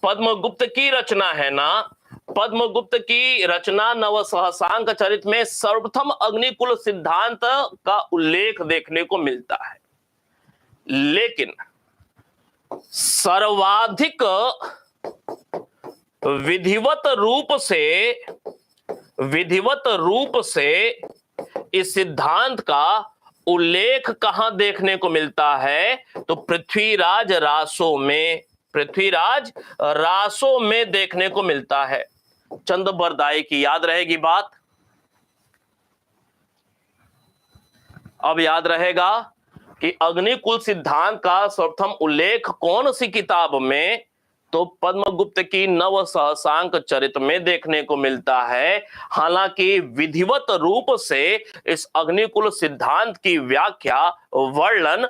पद्मगुप्त की रचना है ना। पद्मगुप्त की रचना नव सहसांक चरित में सर्वप्रथम अग्निकुल सिद्धांत का उल्लेख देखने को मिलता है। लेकिन सर्वाधिक विधिवत रूप से इस सिद्धांत का उल्लेख कहां देखने को मिलता है? तो पृथ्वीराज रासों में देखने को मिलता है। चंद बरदाई की याद रहेगी बात? अब याद रहेगा कि अग्निकुल सिद्धांत का सर्वप्रथम उल्लेख कौन सी किताब में? तो पद्मगुप्त की नव सहसांक चरित में देखने को मिलता है। हालांकि विधिवत रूप से इस अग्निकुल सिद्धांत की व्याख्या, वर्णन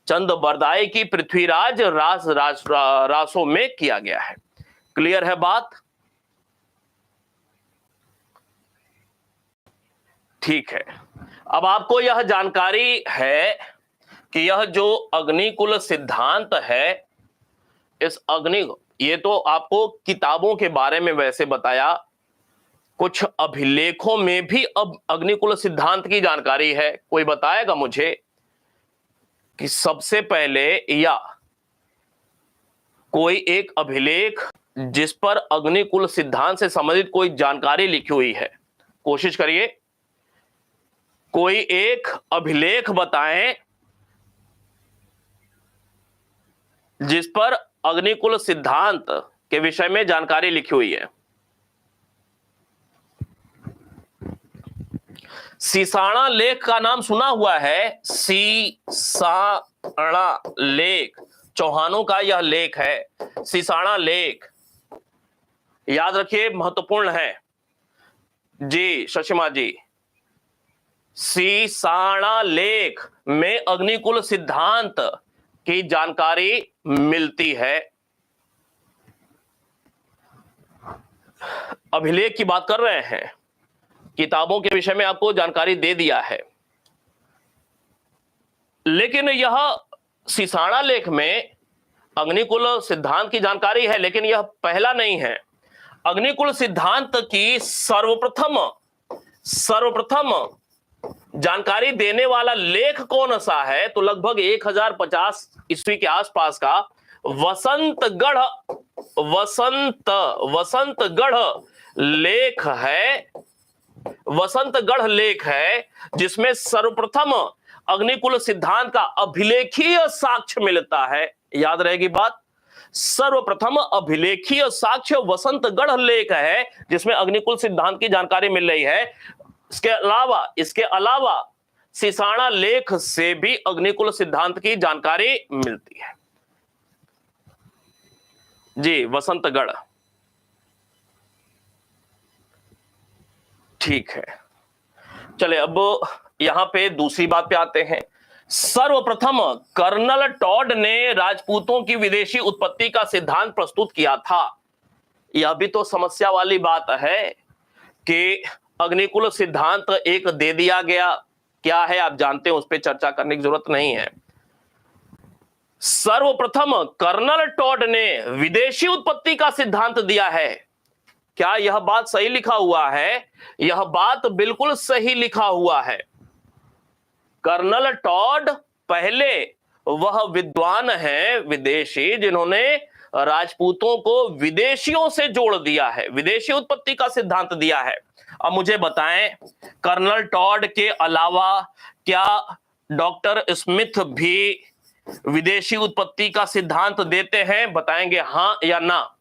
चंद बरदाई की पृथ्वीराज रासों में किया गया है। क्लियर है बात? ठीक है, अब आपको यह जानकारी है कि यह जो अग्निकुल सिद्धांत है, इस ये तो आपको किताबों के बारे में वैसे बताया, कुछ अभिलेखों में भी अब अग्निकुल सिद्धांत की जानकारी है। कोई बताएगा मुझे कि सबसे पहले या कोई एक अभिलेख जिस पर अग्निकुल सिद्धांत से संबंधित कोई जानकारी लिखी हुई है? कोशिश करिए, कोई एक अभिलेख बताएं जिस पर अग्निकुल सिद्धांत के विषय में जानकारी लिखी हुई है। सीसाणा लेख का नाम सुना हुआ है? सीसाणा लेख, चौहानों का यह लेख है, सीसाणा लेख, याद रखिए, महत्वपूर्ण है जी। शशिमा जी, सीसाणा लेख में अग्निकुल सिद्धांत की जानकारी मिलती है। अभिलेख की बात कर रहे हैं, किताबों के विषय में आपको जानकारी दे दिया है, लेकिन यह सीसाणा लेख में अग्निकुल सिद्धांत की जानकारी है, लेकिन यह पहला नहीं है। अग्निकुल सिद्धांत की सर्वप्रथम जानकारी देने वाला लेख कौन सा है? तो लगभग 1050 ईस्वी के आसपास का वसंतगढ़ लेख है, वसंतगढ़ लेख है, जिसमें सर्वप्रथम अग्निकुल सिद्धांत का अभिलेखीय साक्ष्य मिलता है। याद रहेगी बात, सर्वप्रथम अभिलेखीय साक्ष्य वसंतगढ़ लेख है जिसमें अग्निकुल सिद्धांत की जानकारी मिल रही है। इसके अलावा सीसाणा लेख से भी अग्निकुल सिद्धांत की जानकारी मिलती है जी। वसंतगढ़, ठीक है। चले अब यहां पे दूसरी बात पे आते हैं। सर्वप्रथम कर्नल टॉड ने राजपूतों की विदेशी उत्पत्ति का सिद्धांत प्रस्तुत किया था। यह भी तो समस्या वाली बात है कि अग्निकुल सिद्धांत एक दे दिया गया, क्या है आप जानते हैं, उस पर चर्चा करने की जरूरत नहीं है। सर्वप्रथम कर्नल टॉड ने विदेशी उत्पत्ति का सिद्धांत दिया है। क्या यह बात सही लिखा हुआ है? यह बात बिल्कुल सही लिखा हुआ है। कर्नल टॉड पहले वह विद्वान हैं विदेशी जिन्होंने राजपूतों को विदेशियों से जोड़ दिया है, विदेशी उत्पत्ति का सिद्धांत दिया है। अब मुझे बताएं, कर्नल टॉड के अलावा क्या डॉक्टर स्मिथ भी विदेशी उत्पत्ति का सिद्धांत देते हैं? बताएंगे हां या ना?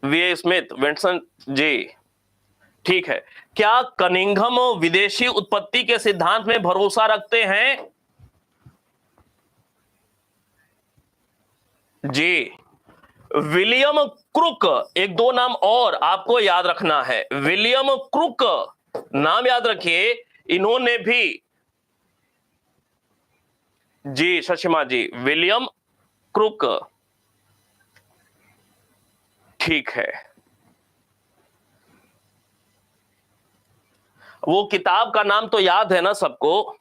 वी स्मिथ, विंसन जी, ठीक है। क्या कनिंघम विदेशी उत्पत्ति के सिद्धांत में भरोसा रखते हैं? जी। विलियम क्रुक, एक दो नाम और आपको याद रखना है। विलियम क्रुक नाम याद रखिए, इन्होंने भी जी, शशिमा जी, विलियम क्रुक, ठीक है। वो किताब का नाम तो याद है ना सबको?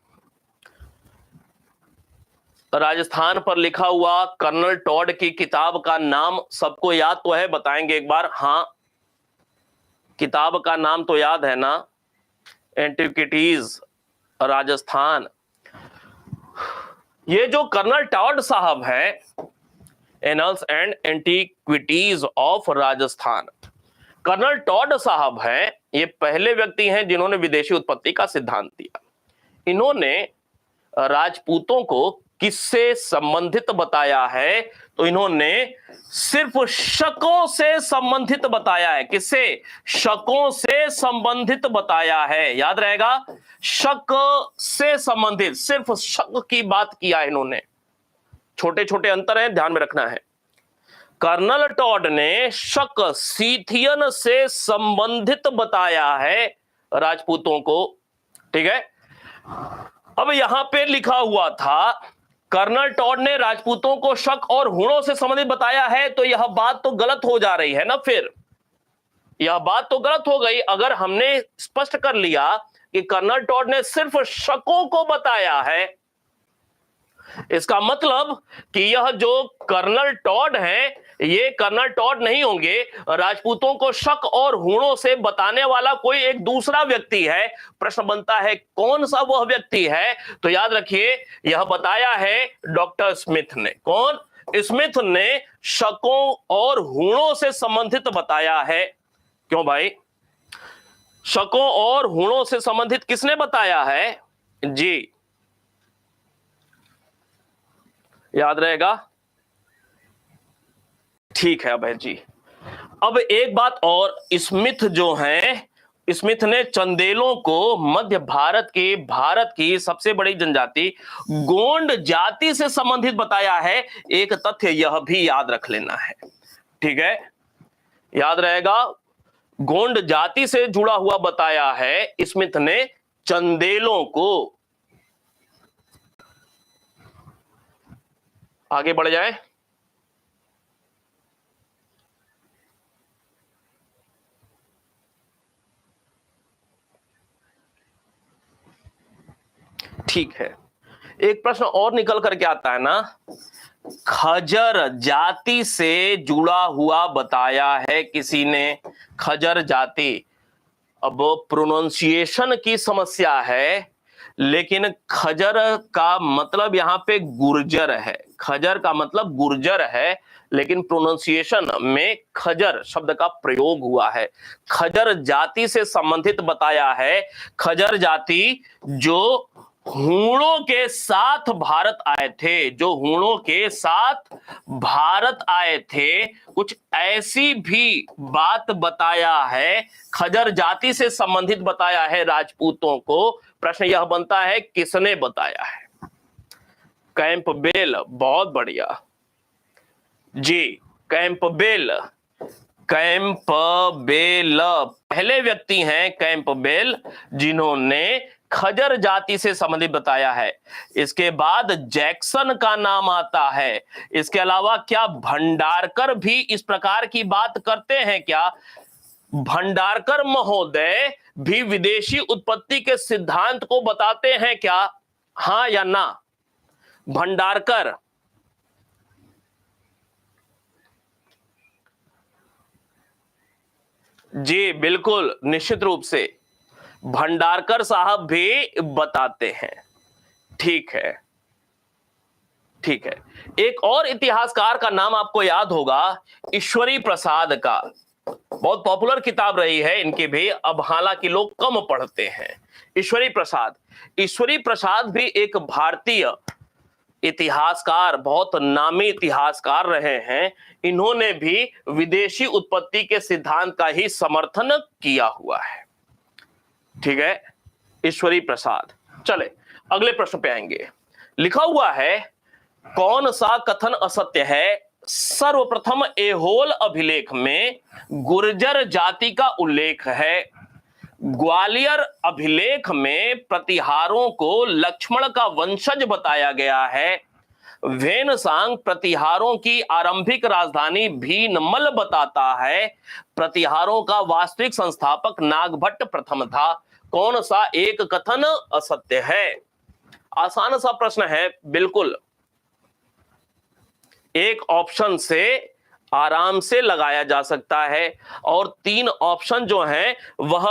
राजस्थान पर लिखा हुआ कर्नल टॉड की किताब का नाम सबको याद तो है? बताएंगे एक बार हां। किताब का नाम तो याद है ना? एंटिक्विटीज राजस्थान। ये जो कर्नल टॉड साहब है, annals and antiquities of Rajasthan, colonel Tod साहब हैं, ये पहले व्यक्ति हैं जिन्होंने विदेशी उत्पत्ति का सिद्धांत दिया। इन्होंने राजपूतों को किससे संबंधित बताया है? तो इन्होंने सिर्फ शकों से संबंधित बताया है। किससे? शकों से संबंधित बताया है। याद रहेगा, शक से संबंधित, सिर्फ शक की बात किया है इन्होंने। छोटे छोटे अंतर हैं, ध्यान में रखना है। कर्नल टॉड ने शक, सीथियन से संबंधित बताया है राजपूतों को, ठीक है। अब यहां पे लिखा हुआ था कर्नल टॉड ने राजपूतों को शक और हुणों से संबंधित बताया है, तो यह बात तो गलत हो जा रही है ना फिर। यह बात तो गलत हो गई अगर हमने स्पष्ट कर लिया कि कर्नल टॉड ने सिर्फ शकों को बताया है। इसका मतलब कि यह जो कर्नल टॉड हैं, ये कर्नल टॉड नहीं होंगे, राजपूतों को शक और हूणों से बताने वाला कोई एक दूसरा व्यक्ति है। प्रश्न बनता है कौन सा वह व्यक्ति है? तो याद रखिए, यह बताया है डॉक्टर स्मिथ ने। कौन? स्मिथ ने शकों और हूणों से संबंधित बताया है। क्यों भाई? शकों और हूणों से संबंधित किसने बताया है? जी, याद रहेगा? ठीक है अभय जी। अब एक बात और, स्मिथ जो हैं, स्मिथ ने चंदेलों को मध्य भारत की सबसे बड़ी जनजाति गोंड जाति से संबंधित बताया है। एक तथ्य यह भी याद रख लेना है, ठीक है? याद रहेगा, गोंड जाति से जुड़ा हुआ बताया है स्मिथ ने चंदेलों को। आगे बढ़ जाए। ठीक है, एक प्रश्न और निकल करके आता है ना, खजर जाति से जुड़ा हुआ बताया है किसी ने, खजर जाति। अब प्रोनाउंसिएशन की समस्या है, लेकिन खजर का मतलब यहां पे गुर्जर है। खजर का मतलब गुर्जर है, लेकिन प्रोनाउंसिएशन में खजर शब्द का प्रयोग हुआ है। खजर जाति से संबंधित बताया है। खजर जाति जो हूणों के साथ भारत आए थे, जो हूणों के साथ भारत आए थे, कुछ ऐसी भी बात बताया है। खजर जाति से संबंधित बताया है राजपूतों को। प्रश्न यह बनता है किसने बताया है? कैंपबेल। बहुत बढ़िया जी, कैंपबेल। कैंपबेल पहले व्यक्ति हैं, कैंपबेल, जिन्होंने खजर जाति से संबंधित बताया है। इसके बाद जैक्सन का नाम आता है। इसके अलावा क्या भंडारकर भी इस प्रकार की बात करते हैं क्या? भंडारकर महोदय भी विदेशी उत्पत्ति के सिद्धांत को बताते हैं क्या? हां या ना? भंडारकर। जी बिल्कुल, निश्चित रूप से भंडारकर साहब भी बताते हैं। ठीक है, ठीक है। एक और इतिहासकार का नाम आपको याद होगा, ईश्वरी प्रसाद का। बहुत पॉपुलर किताब रही है इनकी भी, अब हालांकि लोग कम पढ़ते हैं। ईश्वरी प्रसाद। ईश्वरी प्रसाद भी एक भारतीय इतिहासकार, बहुत नामी इतिहासकार रहे हैं। इन्होंने भी विदेशी उत्पत्ति के सिद्धांत का ही समर्थन किया हुआ है। ठीक है, ईश्वरी प्रसाद। चले अगले प्रश्न पे आएंगे। लिखा हुआ है, कौन सा कथन असत्य है? सर्वप्रथम एहोल अभिलेख में गुर्जर जाति का उल्लेख है। ग्वालियर अभिलेख में प्रतिहारों को लक्ष्मण का वंशज बताया गया है। वेनसांग प्रतिहारों की आरंभिक राजधानी भीनमल बताता है। प्रतिहारों का वास्तविक संस्थापक नागभट्ट प्रथम था। कौन सा एक कथन असत्य है? आसान सा प्रश्न है, बिल्कुल एक ऑप्शन से आराम से लगाया जा सकता है, और 3 ऑप्शन जो हैं वह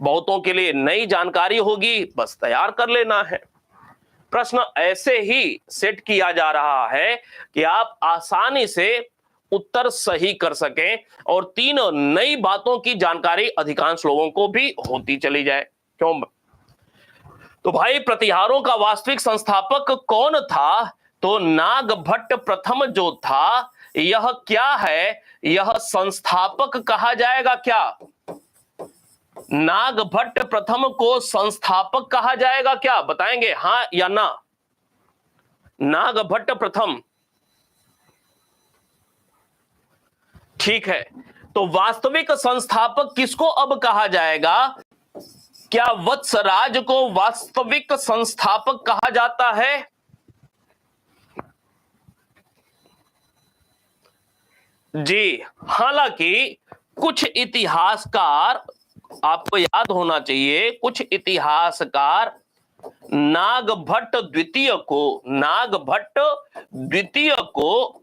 बहुतों के लिए नई जानकारी होगी, बस तैयार कर लेना है। प्रश्न ऐसे ही सेट किया जा रहा है कि आप आसानी से उत्तर सही कर सकें और 3 नई बातों की जानकारी अधिकांश लोगों को भी होती चली जाए। क्यों? तो भाई, प्रतिहारों का वास्तविक संस्थापक कौन था? तो नागभट्ट प्रथम जो था, यह क्या है? यह संस्थापक कहा जाएगा क्या? नागभट्ट प्रथम को संस्थापक कहा जाएगा क्या? बताएंगे हां या ना? नागभट्ट प्रथम। ठीक है, तो वास्तविक संस्थापक किसको अब कहा जाएगा? क्या वत्सराज को वास्तविक संस्थापक कहा जाता है? जी, हालांकि कुछ इतिहासकार, आपको याद होना चाहिए, कुछ इतिहासकार नागभट्ट द्वितीय को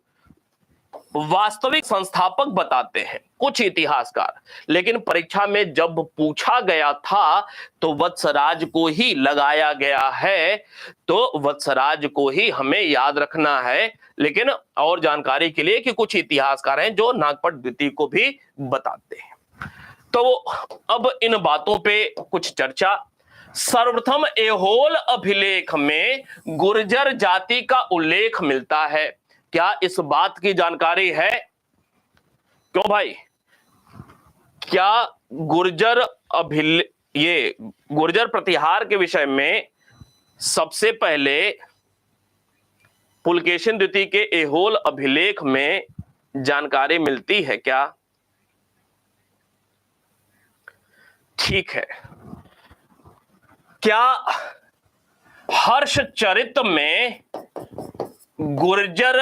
वास्तविक संस्थापक बताते हैं, कुछ इतिहासकार। लेकिन परीक्षा में जब पूछा गया था तो वत्सराज को ही लगाया गया है, तो वत्सराज को ही हमें याद रखना है। लेकिन और जानकारी के लिए कि कुछ इतिहासकार हैं जो नागभट्ट द्वितीय को भी बताते हैं। तो अब इन बातों पे कुछ चर्चा। सर्वप्रथम ऐहोल अभिलेख में गुर्जर जाति का उल्लेख मिलता है, क्या इस बात की जानकारी है? क्यों भाई, क्या गुर्जर ये गुर्जर प्रतिहार के विषय में सबसे पहले पुलकेशिन द्वितीय के ऐहोल अभिलेख में जानकारी मिलती है क्या? ठीक है। क्या हर्षचरित में गुर्जर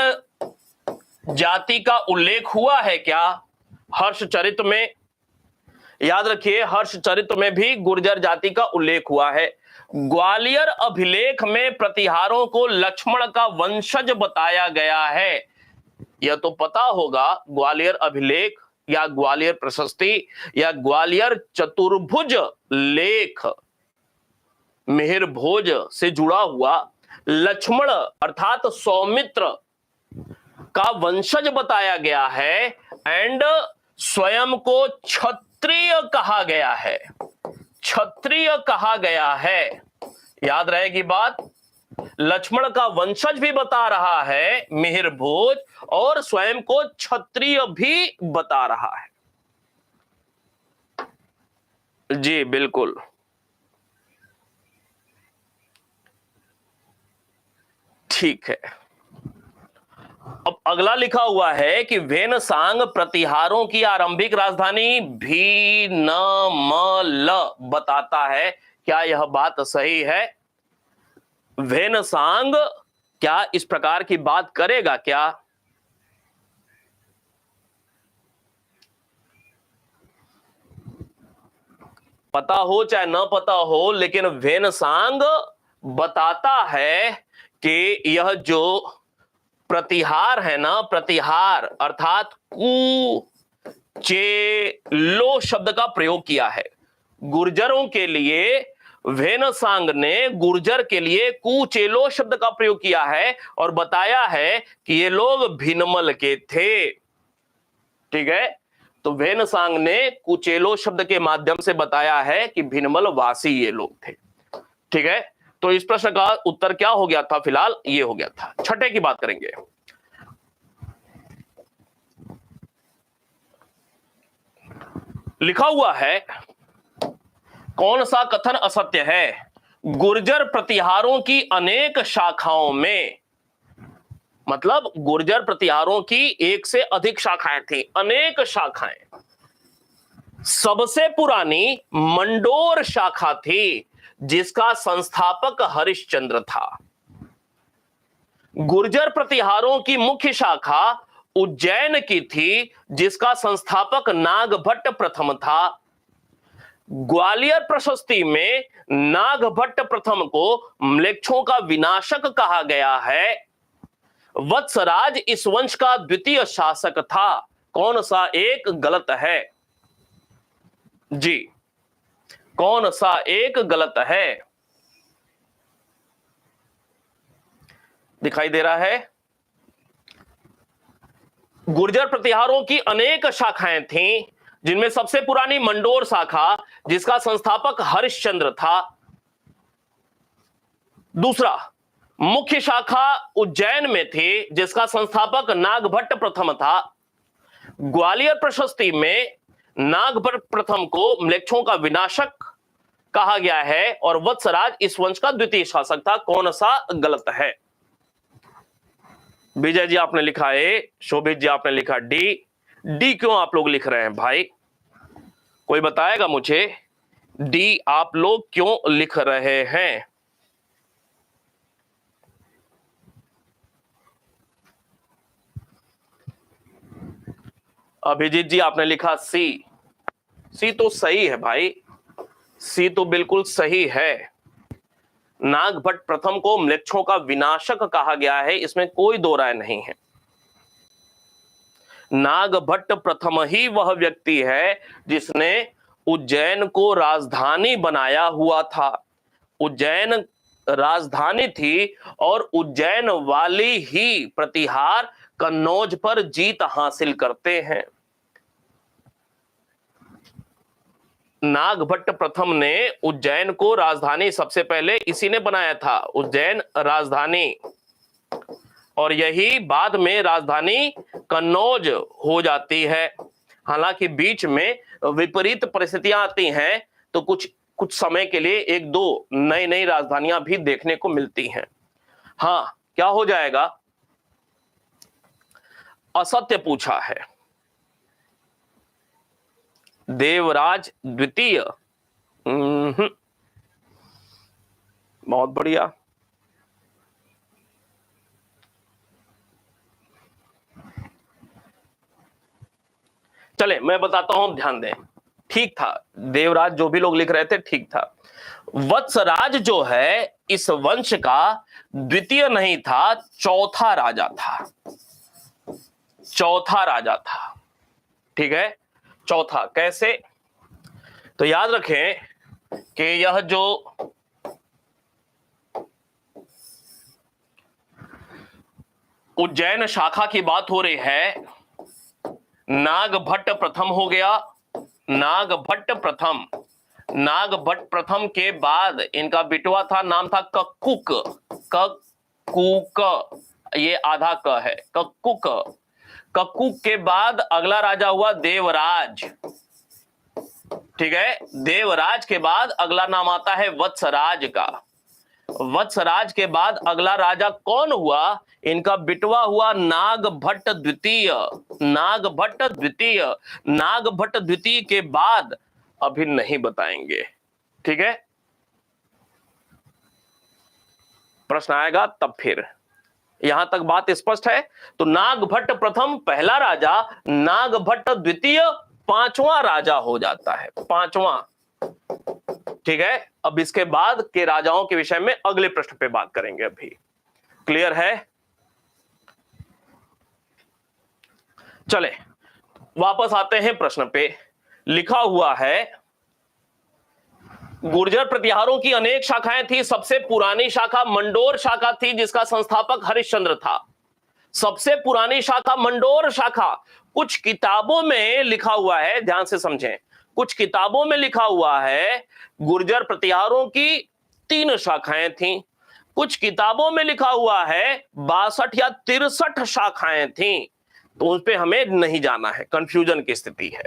जाति का उल्लेख हुआ है क्या? हर्षचरित में, याद रखिए, हर्षचरित में भी गुर्जर जाति का उल्लेख हुआ है। ग्वालियर अभिलेख में प्रतिहारों को लक्ष्मण का वंशज बताया गया है, यह तो पता होगा। ग्वालियर अभिलेख या ग्वालियर प्रशस्ति या ग्वालियर चतुर्भुज लेख मिहिर भोज से जुड़ा हुआ लक्ष्मण अर्थात सौमित्र का वंशज बताया गया है एंड स्वयं को क्षत्रिय कहा गया है, क्षत्रिय कहा गया है। याद रहेगी बात, लक्ष्मण का वंशज भी बता रहा है मिहिर भोज और स्वयं को क्षत्रिय भी बता रहा है। जी बिल्कुल। ठीक है। अब अगला लिखा हुआ है कि वेनसांग प्रतिहारों की आरंभिक राजधानी भीनमल बताता है, क्या यह बात सही है? वेनसांग क्या इस प्रकार की बात करेगा क्या? पता हो चाहे न पता हो, लेकिन वेनसांग बताता है कि यह जो प्रतिहार है ना, प्रतिहार अर्थात कुचेलो शब्द का प्रयोग किया है गुर्जरों के लिए। वेनसांग ने गुर्जर के लिए कुचेलो शब्द का प्रयोग किया है और बताया है कि ये लोग भिनमल के थे। ठीक है, तो वेनसांग ने कुचेलो शब्द के माध्यम से बताया है कि भिनमल वासी ये लोग थे। ठीक है, तो इस प्रश्न का उत्तर क्या हो गया था? फिलहाल ये हो गया था। छठे की बात करेंगे। लिखा हुआ है, कौन सा कथन असत्य है? गुर्जर प्रतिहारों की अनेक शाखाओं में, मतलब गुर्जर प्रतिहारों की एक से अधिक शाखाएं थी, अनेक शाखाएं। सबसे पुरानी मंडोर शाखा थी जिसका संस्थापक हरिश्चंद्र था। गुर्जर प्रतिहारों की मुख्य शाखा उज्जैन की थी जिसका संस्थापक नागभट्ट प्रथम था। ग्वालियर प्रशस्ति में नागभट्ट प्रथम को म्लेच्छों का विनाशक कहा गया है। वत्सराज इस वंश का द्वितीय शासक था। कौन सा एक गलत है? जी, कौन सा एक गलत है? दिखाई दे रहा है? गुर्जर प्रतिहारों की अनेक शाखाएं थीं, जिनमें सबसे पुरानी मंडोर शाखा जिसका संस्थापक हरिश्चंद्र था। दूसरा, मुख्य शाखा उज्जैन में थी जिसका संस्थापक नागभट्ट प्रथम था। ग्वालियर प्रशस्ति में नागभट्ट प्रथम को म्लेच्छों का विनाशक कहा गया है और वत्सराज इस वंश का द्वितीय शासक था। कौन सा गलत है? विजय जी आपने लिखा ए, शोभित जी आपने लिखा डी। डी क्यों आप लोग लिख रहे हैं भाई? कोई बताएगा मुझे डी आप लोग क्यों लिख रहे हैं? अभिजीत जी आपने लिखा सी। सी तो सही है भाई, सी तो बिल्कुल सही है। नागभट्ट प्रथम को म्लेच्छों का विनाशक कहा गया है, इसमें कोई दो राय नहीं है। नागभट्ट प्रथम ही वह व्यक्ति है जिसने उज्जैन को राजधानी बनाया हुआ था। उज्जैन राजधानी थी और उज्जैन वाली ही प्रतिहार कन्नौज पर जीत हासिल करते हैं। नागभट्ट प्रथम ने उज्जैन को राजधानी सबसे पहले इसी ने बनाया था, उज्जैन राजधानी, और यही बाद में राजधानी कन्नौज हो जाती है। हालांकि बीच में विपरीत परिस्थितियां आती हैं तो कुछ समय के लिए एक दो नई नई राजधानियां भी देखने को मिलती हैं। हाँ, क्या हो जाएगा? असत्य पूछा है। देवराज द्वितीय, बहुत बढ़िया। चले मैं बताता हूं, ध्यान दें। ठीक था, देवराज जो भी लोग लिख रहे थे ठीक था। वत्सराज जो है इस वंश का द्वितीय नहीं था, चौथा राजा था। चौथा राजा था, ठीक है, चौथा। कैसे? तो याद रखें कि यह जो उज्जैन शाखा की बात हो रही है, नागभट्ट प्रथम हो गया। नागभट्ट प्रथम, नागभट्ट प्रथम के बाद इनका बिटवा था, नाम था कक्कुक। कक्कुक, ये आधा क है, कक्कुक। कक्कुक के बाद अगला राजा हुआ देवराज, ठीक है। देवराज के बाद अगला नाम आता है वत्सराज का। वत्सराज के बाद अगला राजा कौन हुआ? इनका बिटवा हुआ नागभट्ट द्वितीय। नागभट्ट द्वितीय, नागभट्ट द्वितीय के बाद अभी नहीं बताएंगे, ठीक है। प्रश्न आएगा तब फिर। यहां तक बात स्पष्ट है? तो नागभट्ट प्रथम पहला राजा, नागभट्ट द्वितीय पांचवा राजा हो जाता है, पांचवा, ठीक है। अब इसके बाद के राजाओं के विषय में अगले प्रश्न पे बात करेंगे। अभी क्लियर है? चले वापस आते हैं प्रश्न पे। लिखा हुआ है गुर्जर प्रतिहारों की अनेक शाखाएं थी, सबसे पुरानी शाखा मंडोर शाखा थी जिसका संस्थापक हरिश्चंद्र था। सबसे पुरानी शाखा मंडोर शाखा। कुछ किताबों में लिखा हुआ है, ध्यान से समझें, कुछ किताबों में लिखा हुआ है गुर्जर प्रतिहारों की 3 शाखाएं थीं। कुछ किताबों में लिखा हुआ है 62 या 63 शाखाएं थीं। तो उस पर हमें नहीं जाना है, कंफ्यूजन की स्थिति है।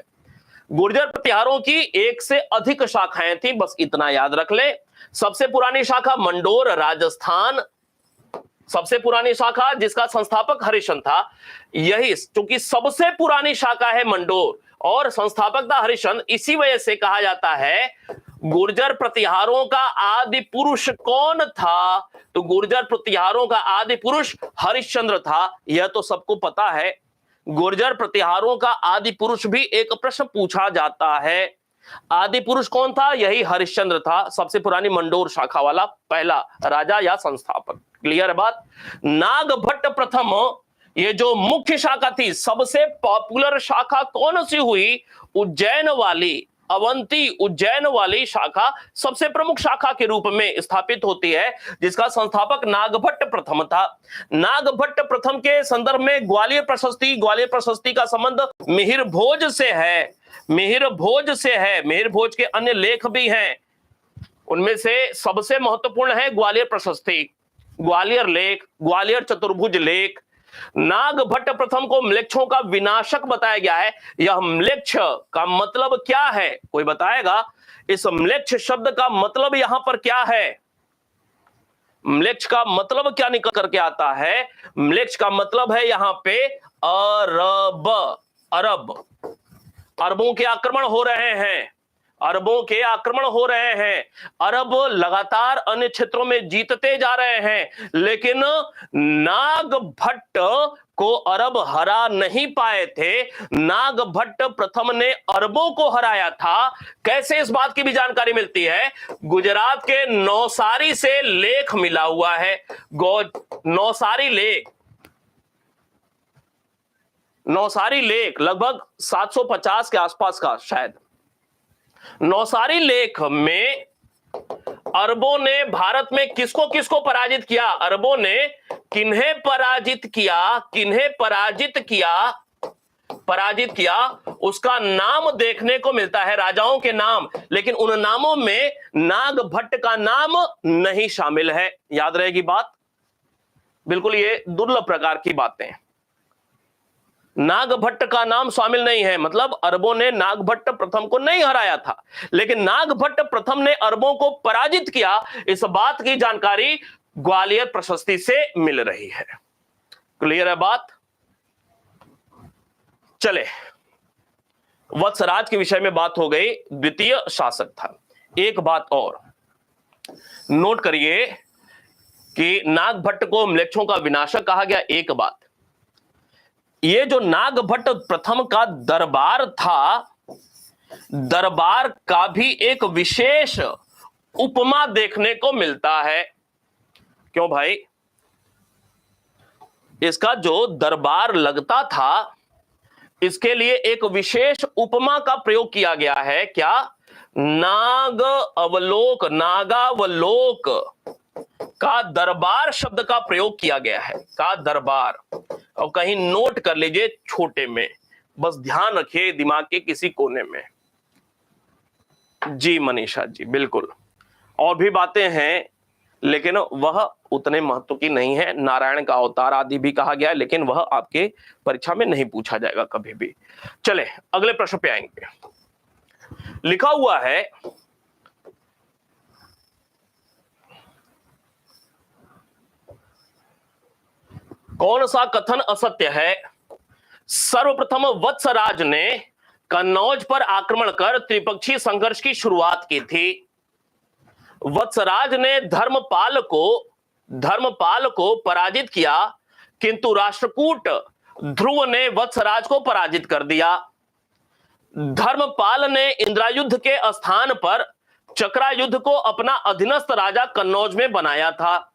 गुर्जर प्रतिहारों की 1 से अधिक शाखाएं थी, बस इतना याद रख ले। सबसे पुरानी शाखा मंडोर राजस्थान, सबसे पुरानी शाखा जिसका संस्थापक हरिश्चंद्र था। यही चूंकि सबसे पुरानी शाखा है मंडोर और संस्थापक था हरिश्चंद्र, इसी वजह से कहा जाता है गुर्जर प्रतिहारों का आदि पुरुष कौन था? तो गुर्जर प्रतिहारों का आदि पुरुष हरिश्चंद्र था, यह तो सबको पता है। गुर्जर प्रतिहारों का आदि पुरुष भी एक प्रश्न पूछा जाता है। आदि पुरुष कौन था? यही हरिश्चंद्र था, सबसे पुरानी मंडोर शाखा वाला पहला राजा या संस्थापक। क्लियर है बात? नागभट्ट प्रथम, ये जो मुख्य शाखा थी, सबसे पॉपुलर शाखा कौन सी हुई? उज्जैन वाली, अवंती उज्जैन वाली शाखा सबसे प्रमुख शाखा के रूप में स्थापित होती है, जिसका संस्थापक नागभट्ट प्रथम था। नागभट्ट प्रथम के संदर्भ में ग्वालियर प्रशस्ति, ग्वालियर प्रशस्ति का संबंध मिहिर भोज से है, मिहिर भोज से है। मिहिर भोज के अन्य लेख भी हैं, उनमें से सबसे महत्वपूर्ण है ग्वालियर प्रशस्ति, ग्वालियर लेख, ग्वालियर चतुर्भुज लेख। नागभट्ट प्रथम को म्लेच्छों का विनाशक बताया गया है। यह म्लेच्छ का मतलब क्या है? कोई बताएगा? इस म्लेच्छ शब्द का मतलब यहां पर क्या है? म्लेच्छ का मतलब क्या निकल करके आता है? म्लेच्छ का मतलब है यहां पे अरब, अरब, अरबों के आक्रमण हो रहे हैं, अरबों के आक्रमण हो रहे हैं, अरब लगातार अन्य क्षेत्रों में जीतते जा रहे हैं, लेकिन नागभट्ट को अरब हरा नहीं पाए थे। नागभट्ट प्रथम ने अरबों को हराया था। कैसे, इस बात की भी जानकारी मिलती है। गुजरात के नौसारी से लेख मिला हुआ है। नौसारी लेख लगभग 750 के आसपास का शायद। नौसारी लेख में अरबों ने भारत में किसको किसको पराजित किया, अरबों ने किन्हें पराजित किया उसका नाम देखने को मिलता है, राजाओं के नाम, लेकिन उन नामों में नागभट्ट का नाम नहीं शामिल है। याद रहेगी बात, बिल्कुल ये दुर्लभ प्रकार की बातें। नागभट्ट का नाम शामिल नहीं है, मतलब अरबों ने नागभट्ट प्रथम को नहीं हराया था, लेकिन नागभट्ट प्रथम ने अरबों को पराजित किया, इस बात की जानकारी ग्वालियर प्रशस्ति से मिल रही है। क्लियर है बात। चले, वत्सराज के विषय में बात हो गई, द्वितीय शासक था। एक बात और नोट करिए कि नागभट्ट को म्लेच्छों का विनाशक कहा गया। एक बात, ये जो नागभट्ट प्रथम का दरबार था, दरबार का भी एक विशेष उपमा देखने को मिलता है। क्यों भाई, इसका जो दरबार लगता था, इसके लिए एक विशेष उपमा का प्रयोग किया गया है। क्या? नागावलोक का दरबार शब्द का प्रयोग किया गया है, का दरबार। और कहीं नोट कर लीजिए छोटे में, बस ध्यान रखिए दिमाग के किसी कोने में। जी मनीषा जी, बिल्कुल। और भी बातें हैं, लेकिन वह उतने महत्व की नहीं है। नारायण का अवतार आदि भी कहा गया है, लेकिन वह आपके परीक्षा में नहीं पूछा जाएगा कभी भी। चले अगले प्रश्न पे आएंगे। लिखा हुआ है, कौन सा कथन असत्य है? सर्वप्रथम वत्सराज ने कन्नौज पर आक्रमण कर त्रिपक्षीय संघर्ष की शुरुआत की थी। वत्सराज ने धर्मपाल को पराजित किया, किंतु राष्ट्रकूट ध्रुव ने वत्सराज को पराजित कर दिया। धर्मपाल ने इंद्रायुद्ध के स्थान पर चक्रायुद्ध को अपना अधीनस्थ राजा कन्नौज में बनाया था।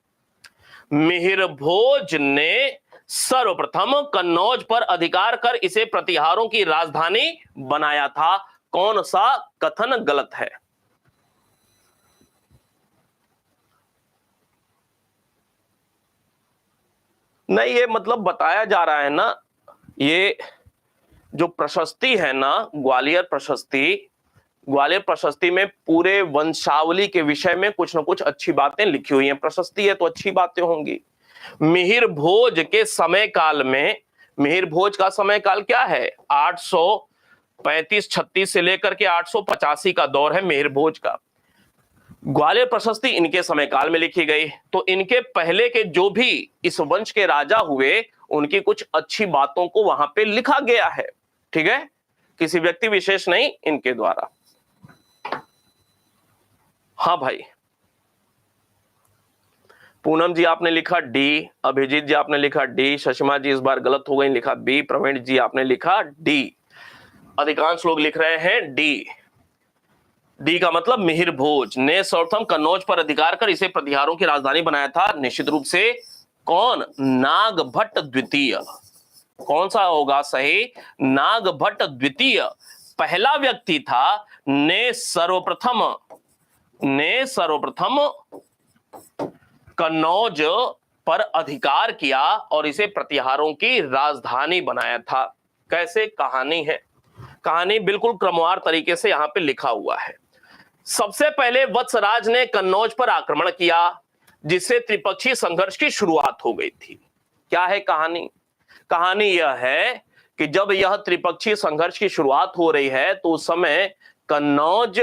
मिहिर भोज ने सर्वप्रथम कन्नौज पर अधिकार कर इसे प्रतिहारों की राजधानी बनाया था। कौन सा कथन गलत है? नहीं, ये मतलब बताया जा रहा है ना, ये जो प्रशस्ति है ना, ग्वालियर प्रशस्ति में पूरे वंशावली के विषय में कुछ ना कुछ अच्छी बातें लिखी हुई हैं। प्रशस्ति है तो अच्छी बातें होंगी। मिहिर भोज के समय काल में, मिहिर भोज का समय काल क्या है? 835-36 से लेकर के 885 का दौर है मिहिर भोज का। ग्वालियर प्रशस्ति इनके समय काल में लिखी गई, तो इनके पहले के जो भी इस वंश के राजा हुए, उनकी कुछ अच्छी बातों को वहां पे लिखा गया है। ठीक है, किसी व्यक्ति विशेष नहीं, इनके द्वारा। हाँ भाई, पूनम जी आपने लिखा डी, अभिजीत जी आपने लिखा डी, शशिमा जी इस बार गलत हो गई, लिखा बी, प्रवीण जी आपने लिखा डी, अधिकांश लोग लिख रहे हैं डी। डी का मतलब मिहिर भोज ने सर्वप्रथम कन्नौज पर अधिकार कर इसे प्रतिहारों की राजधानी बनाया था। निश्चित रूप से कौन? नागभट्ट द्वितीय। कौन सा होगा सही? नागभट्ट द्वितीय पहला व्यक्ति था, ने सर्वप्रथम कन्नौज पर अधिकार किया और इसे प्रतिहारों की राजधानी बनाया था। कैसे? कहानी है, कहानी बिल्कुल क्रमवार तरीके से यहां पे लिखा हुआ है। सबसे पहले वत्सराज ने कन्नौज पर आक्रमण किया, जिससे त्रिपक्षीय संघर्ष की शुरुआत हो गई थी। क्या है कहानी? कहानी यह है कि जब यह त्रिपक्षीय संघर्ष की शुरुआत हो रही है, तो उस समय कन्नौज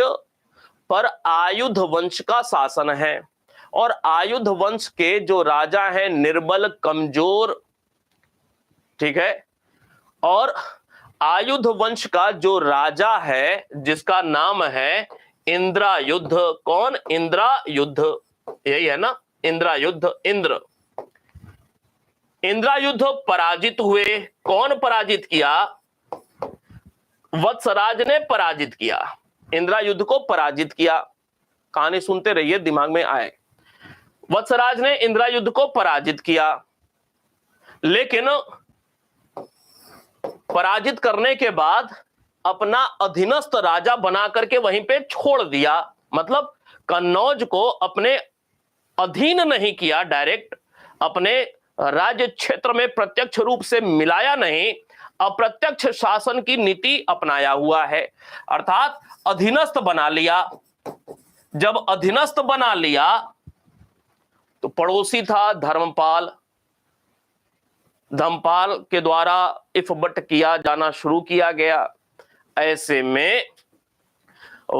पर आयुध वंश का शासन है, और आयुध वंश के जो राजा हैं निर्बल, कमजोर, ठीक है, और आयुध वंश का जो राजा है जिसका नाम है इंद्रायुध। कौन? इंद्रायुध, यही है ना, इंद्रायुध। इंद्रायुध पराजित हुए। कौन पराजित किया? वत्सराज ने पराजित किया, इंद्रायुध को पराजित किया। कहानी सुनते रहिए, दिमाग में आए। वत्सराज ने इंद्रायुध को पराजित किया, लेकिन पराजित करने के बाद अपना अधीनस्थ राजा बना करके वहीं पे छोड़ दिया। मतलब कन्नौज को अपने अधीन नहीं किया, डायरेक्ट अपने राज्य क्षेत्र में प्रत्यक्ष रूप से मिलाया नहीं, अप्रत्यक्ष शासन की नीति अपनाया हुआ है, अर्थात अधीनस्थ बना लिया। जब अधीनस्थ बना लिया तो पड़ोसी था धर्मपाल, धर्मपाल के द्वारा इफबट किया जाना शुरू किया गया। ऐसे में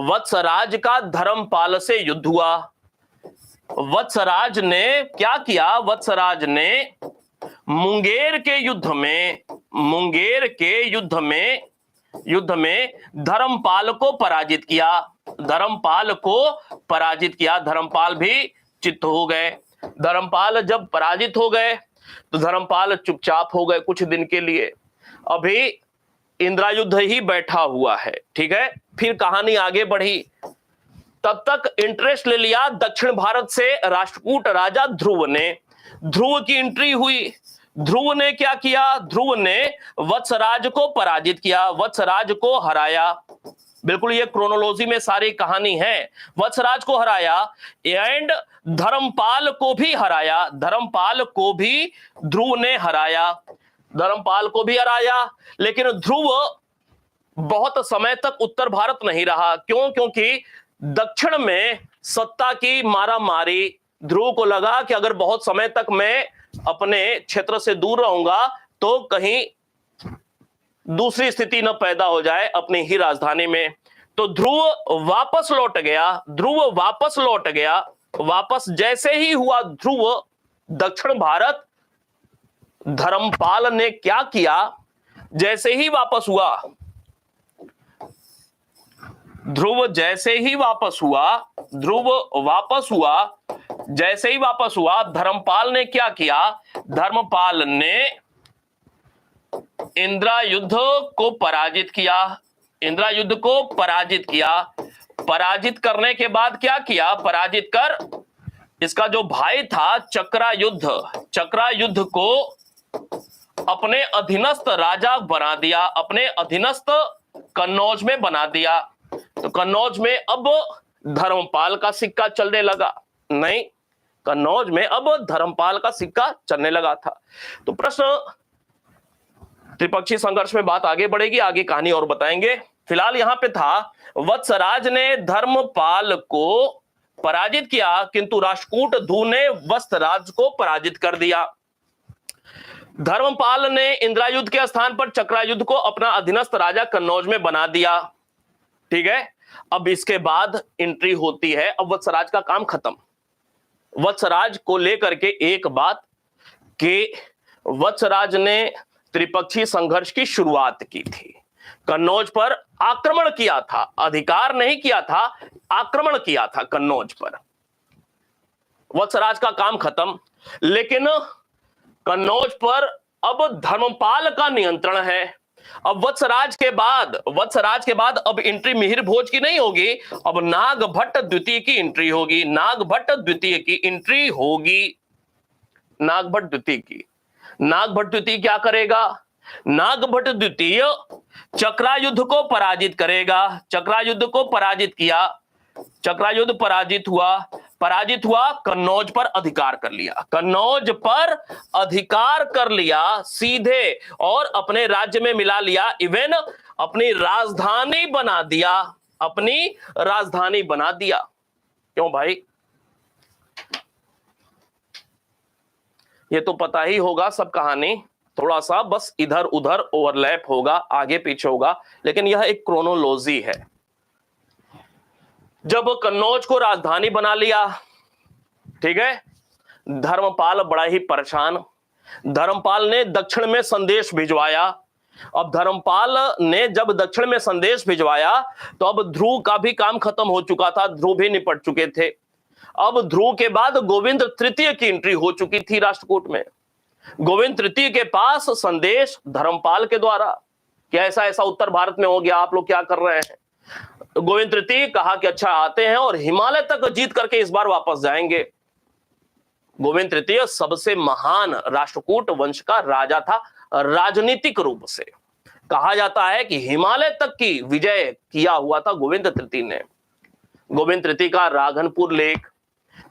वत्सराज का धर्मपाल से युद्ध हुआ। वत्सराज ने क्या किया? वत्सराज ने मुंगेर के युद्ध में धर्मपाल को पराजित किया। धर्मपाल भी चित्त हो गए। धर्मपाल जब पराजित हो गए तो धर्मपाल चुपचाप हो गए कुछ दिन के लिए। अभी इंद्रायुध ही बैठा हुआ है, ठीक है। फिर कहानी आगे बढ़ी। तब तक इंटरेस्ट ले लिया दक्षिण भारत से राष्ट्रकूट राजा ध्रुव ने। ध्रुव की एंट्री हुई। ध्रुव ने क्या किया? ध्रुव ने वत्सराज को पराजित किया, वत्सराज को हराया। बिल्कुल ये क्रोनोलॉजी में सारी कहानी है। वत्सराज को हराया एंड धर्मपाल को भी हराया। धर्मपाल को भी ध्रुव ने हराया। धर्मपाल को भी हराया, लेकिन ध्रुव बहुत समय तक उत्तर भारत नहीं रहा। क्यों? क्योंकि दक्षिण में सत्ता की मारामारी। ध्रुव को लगा कि अगर बहुत समय तक मैं अपने क्षेत्र से दूर रहूंगा तो कहीं दूसरी स्थिति न पैदा हो जाए अपनी ही राजधानी में। तो ध्रुव वापस लौट गया। वापस जैसे ही हुआ ध्रुव दक्षिण भारत, धर्मपाल ने क्या किया? जैसे ही वापस हुआ ध्रुव, जैसे ही वापस हुआ धर्मपाल ने क्या किया? धर्मपाल ने इंद्रायुध को पराजित किया। पराजित करने के बाद क्या किया? पराजित कर इसका जो भाई था चक्रायुध को अपने अधीनस्थ राजा बना दिया, अपने अधीनस्थ कन्नौज में बना दिया। तो कन्नौज में अब धर्मपाल का सिक्का चलने लगा। नहीं, कन्नौज में अब धर्मपाल का सिक्का चलने लगा था। तो प्रश्न, त्रिपक्षीय संघर्ष में बात आगे बढ़ेगी, आगे कहानी और बताएंगे। फिलहाल यहां पे था वत्सराज ने धर्मपाल को पराजित किया, किंतु राष्ट्रकूट ध्रुव ने वत्सराज को पराजित कर दिया। धर्मपाल ने इंद्रायुध के स्थान पर चक्रायुध को अपना अधीनस्थ राजा कन्नौज में बना दिया, ठीक है। अब इसके बाद एंट्री होती है, अब वत्सराज का काम खत्म। वत्सराज को लेकर के एक बात कि वत्सराज ने त्रिपक्षीय संघर्ष की शुरुआत की थी, कन्नौज पर आक्रमण किया था, अधिकार नहीं किया था, आक्रमण किया था कन्नौज पर। वत्सराज का काम खत्म, लेकिन कन्नौज पर अब धर्मपाल का नियंत्रण है। अब वत्सराज के बाद अब एंट्री मिहिर भोज की नहीं होगी, अब नागभट्ट द्वितीय की एंट्री होगी। नागभट्ट द्वितीय क्या करेगा? नागभट्ट द्वितीय चक्रायुध को पराजित करेगा। चक्रायुध को पराजित किया, चक्रायुध पराजित हुआ, कन्नौज पर अधिकार कर लिया सीधे, और अपने राज्य में मिला लिया। इवन अपनी राजधानी बना दिया। क्यों भाई? ये तो पता ही होगा सब कहानी, थोड़ा सा बस इधर उधर ओवरलैप होगा, आगे पीछे होगा, लेकिन यह एक क्रोनोलॉजी है। जब कन्नौज को राजधानी बना लिया, ठीक है, धर्मपाल बड़ा ही परेशान। धर्मपाल ने दक्षिण में संदेश भिजवाया अब धर्मपाल ने जब दक्षिण में संदेश भिजवाया तो अब ध्रुव का भी काम खत्म हो चुका था, ध्रुव भी निपट चुके थे। अब ध्रुव के बाद गोविंद तृतीय की एंट्री हो चुकी थी राष्ट्रकूट में। गोविंद तृतीय के पास संदेश धर्मपाल के द्वारा कि ऐसा ऐसा उत्तर भारत में हो गया, आप लोग क्या कर रहे हैं। तो गोविंद तृतीय कहा कि अच्छा आते हैं और हिमालय तक जीत करके इस बार वापस जाएंगे। गोविंद तृतीय सबसे महान राष्ट्रकूट वंश का राजा था। राजनीतिक रूप से कहा जाता है कि हिमालय तक की विजय किया हुआ था गोविंद तृतीय ने। गोविंद तृतीय का राघनपुर लेक,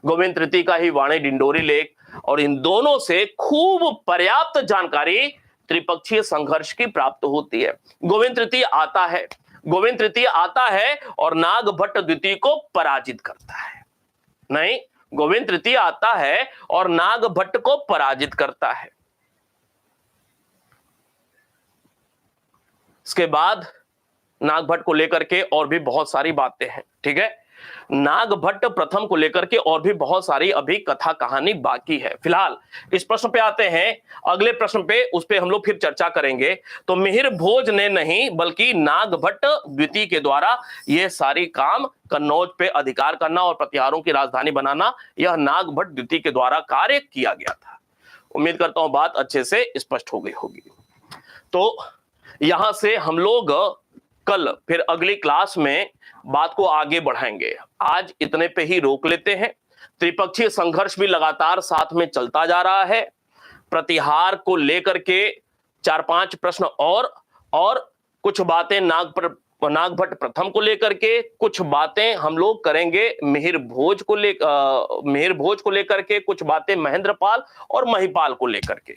गोविंद तृतीय का ही वाणी डिंडोरी लेक, और इन दोनों से खूब पर्याप्त जानकारी त्रिपक्षीय संघर्ष की प्राप्त होती है। गोविंद तृतीय आता है, गोविंद तृतीय आता है और नागभट्ट द्वितीय को पराजित करता है। नहीं, गोविंद तृतीय आता है और नागभट्ट को पराजित करता है। इसके बाद नागभट्ट को लेकर के और भी बहुत सारी बातें हैं, ठीक है। नागभट्ट प्रथम को लेकर के और भी बहुत सारी अभी कथा कहानी बाकी है। फिलहाल इस प्रश्न पे आते हैं, अगले प्रश्न पे, उस पे हम लोग फिर चर्चा करेंगे। तो मिहिर भोज ने नहीं बल्कि नागभट्ट द्वितीय के द्वारा यह सारी काम कन्नौज पे अधिकार करना और प्रतिहारों की राजधानी बनाना, यह नागभट्ट द्वितीय के द्वारा कार्य किया गया था। उम्मीद करता हूं बात अच्छे से स्पष्ट हो गई होगी। तो यहां से हम लोग कल फिर अगली क्लास में बात को आगे बढ़ाएंगे। आज इतने पे ही रोक लेते हैं। त्रिपक्षीय संघर्ष भी लगातार साथ में चलता जा रहा है। प्रतिहार को लेकर के 4-5 प्रश्न और कुछ बातें नागभट्ट प्रथम को लेकर के, कुछ बातें हम लोग करेंगे मिहिर भोज को लेकर के, कुछ बातें महेंद्रपाल और महिपाल को लेकर के,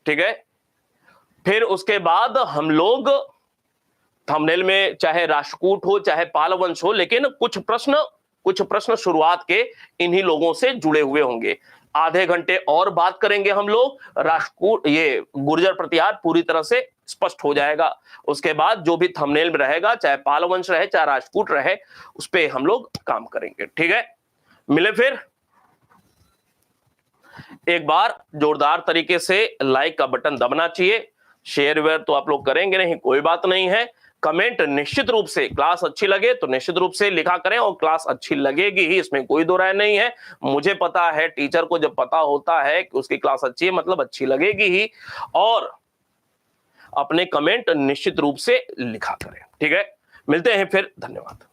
ठीक है। फिर उसके बाद हम लोग थंबनेल में चाहे राष्ट्रकूट हो चाहे पाल वंश हो, लेकिन कुछ प्रश्न शुरुआत के इन्हीं लोगों से जुड़े हुए होंगे। आधे घंटे और बात करेंगे हम लोग राष्ट्रकूट, ये गुर्जर प्रतिहार पूरी तरह से स्पष्ट हो जाएगा। उसके बाद जो भी थंबनेल में रहेगा, चाहे पाल वंश रहे चाहे राष्ट्रकूट रहे, उस पर हम लोग काम करेंगे, ठीक है। मिले फिर। एक बार जोरदार तरीके से लाइक का बटन दबना चाहिए। शेयर वेयर तो आप लोग करेंगे नहीं, कोई बात नहीं है। कमेंट निश्चित रूप से, क्लास अच्छी लगे तो निश्चित रूप से लिखा करें, और क्लास अच्छी लगेगी ही, इसमें कोई दो राय नहीं है। मुझे पता है, टीचर को जब पता होता है कि उसकी क्लास अच्छी है मतलब अच्छी लगेगी ही। और अपने कमेंट निश्चित रूप से लिखा करें, ठीक है। मिलते हैं फिर, धन्यवाद।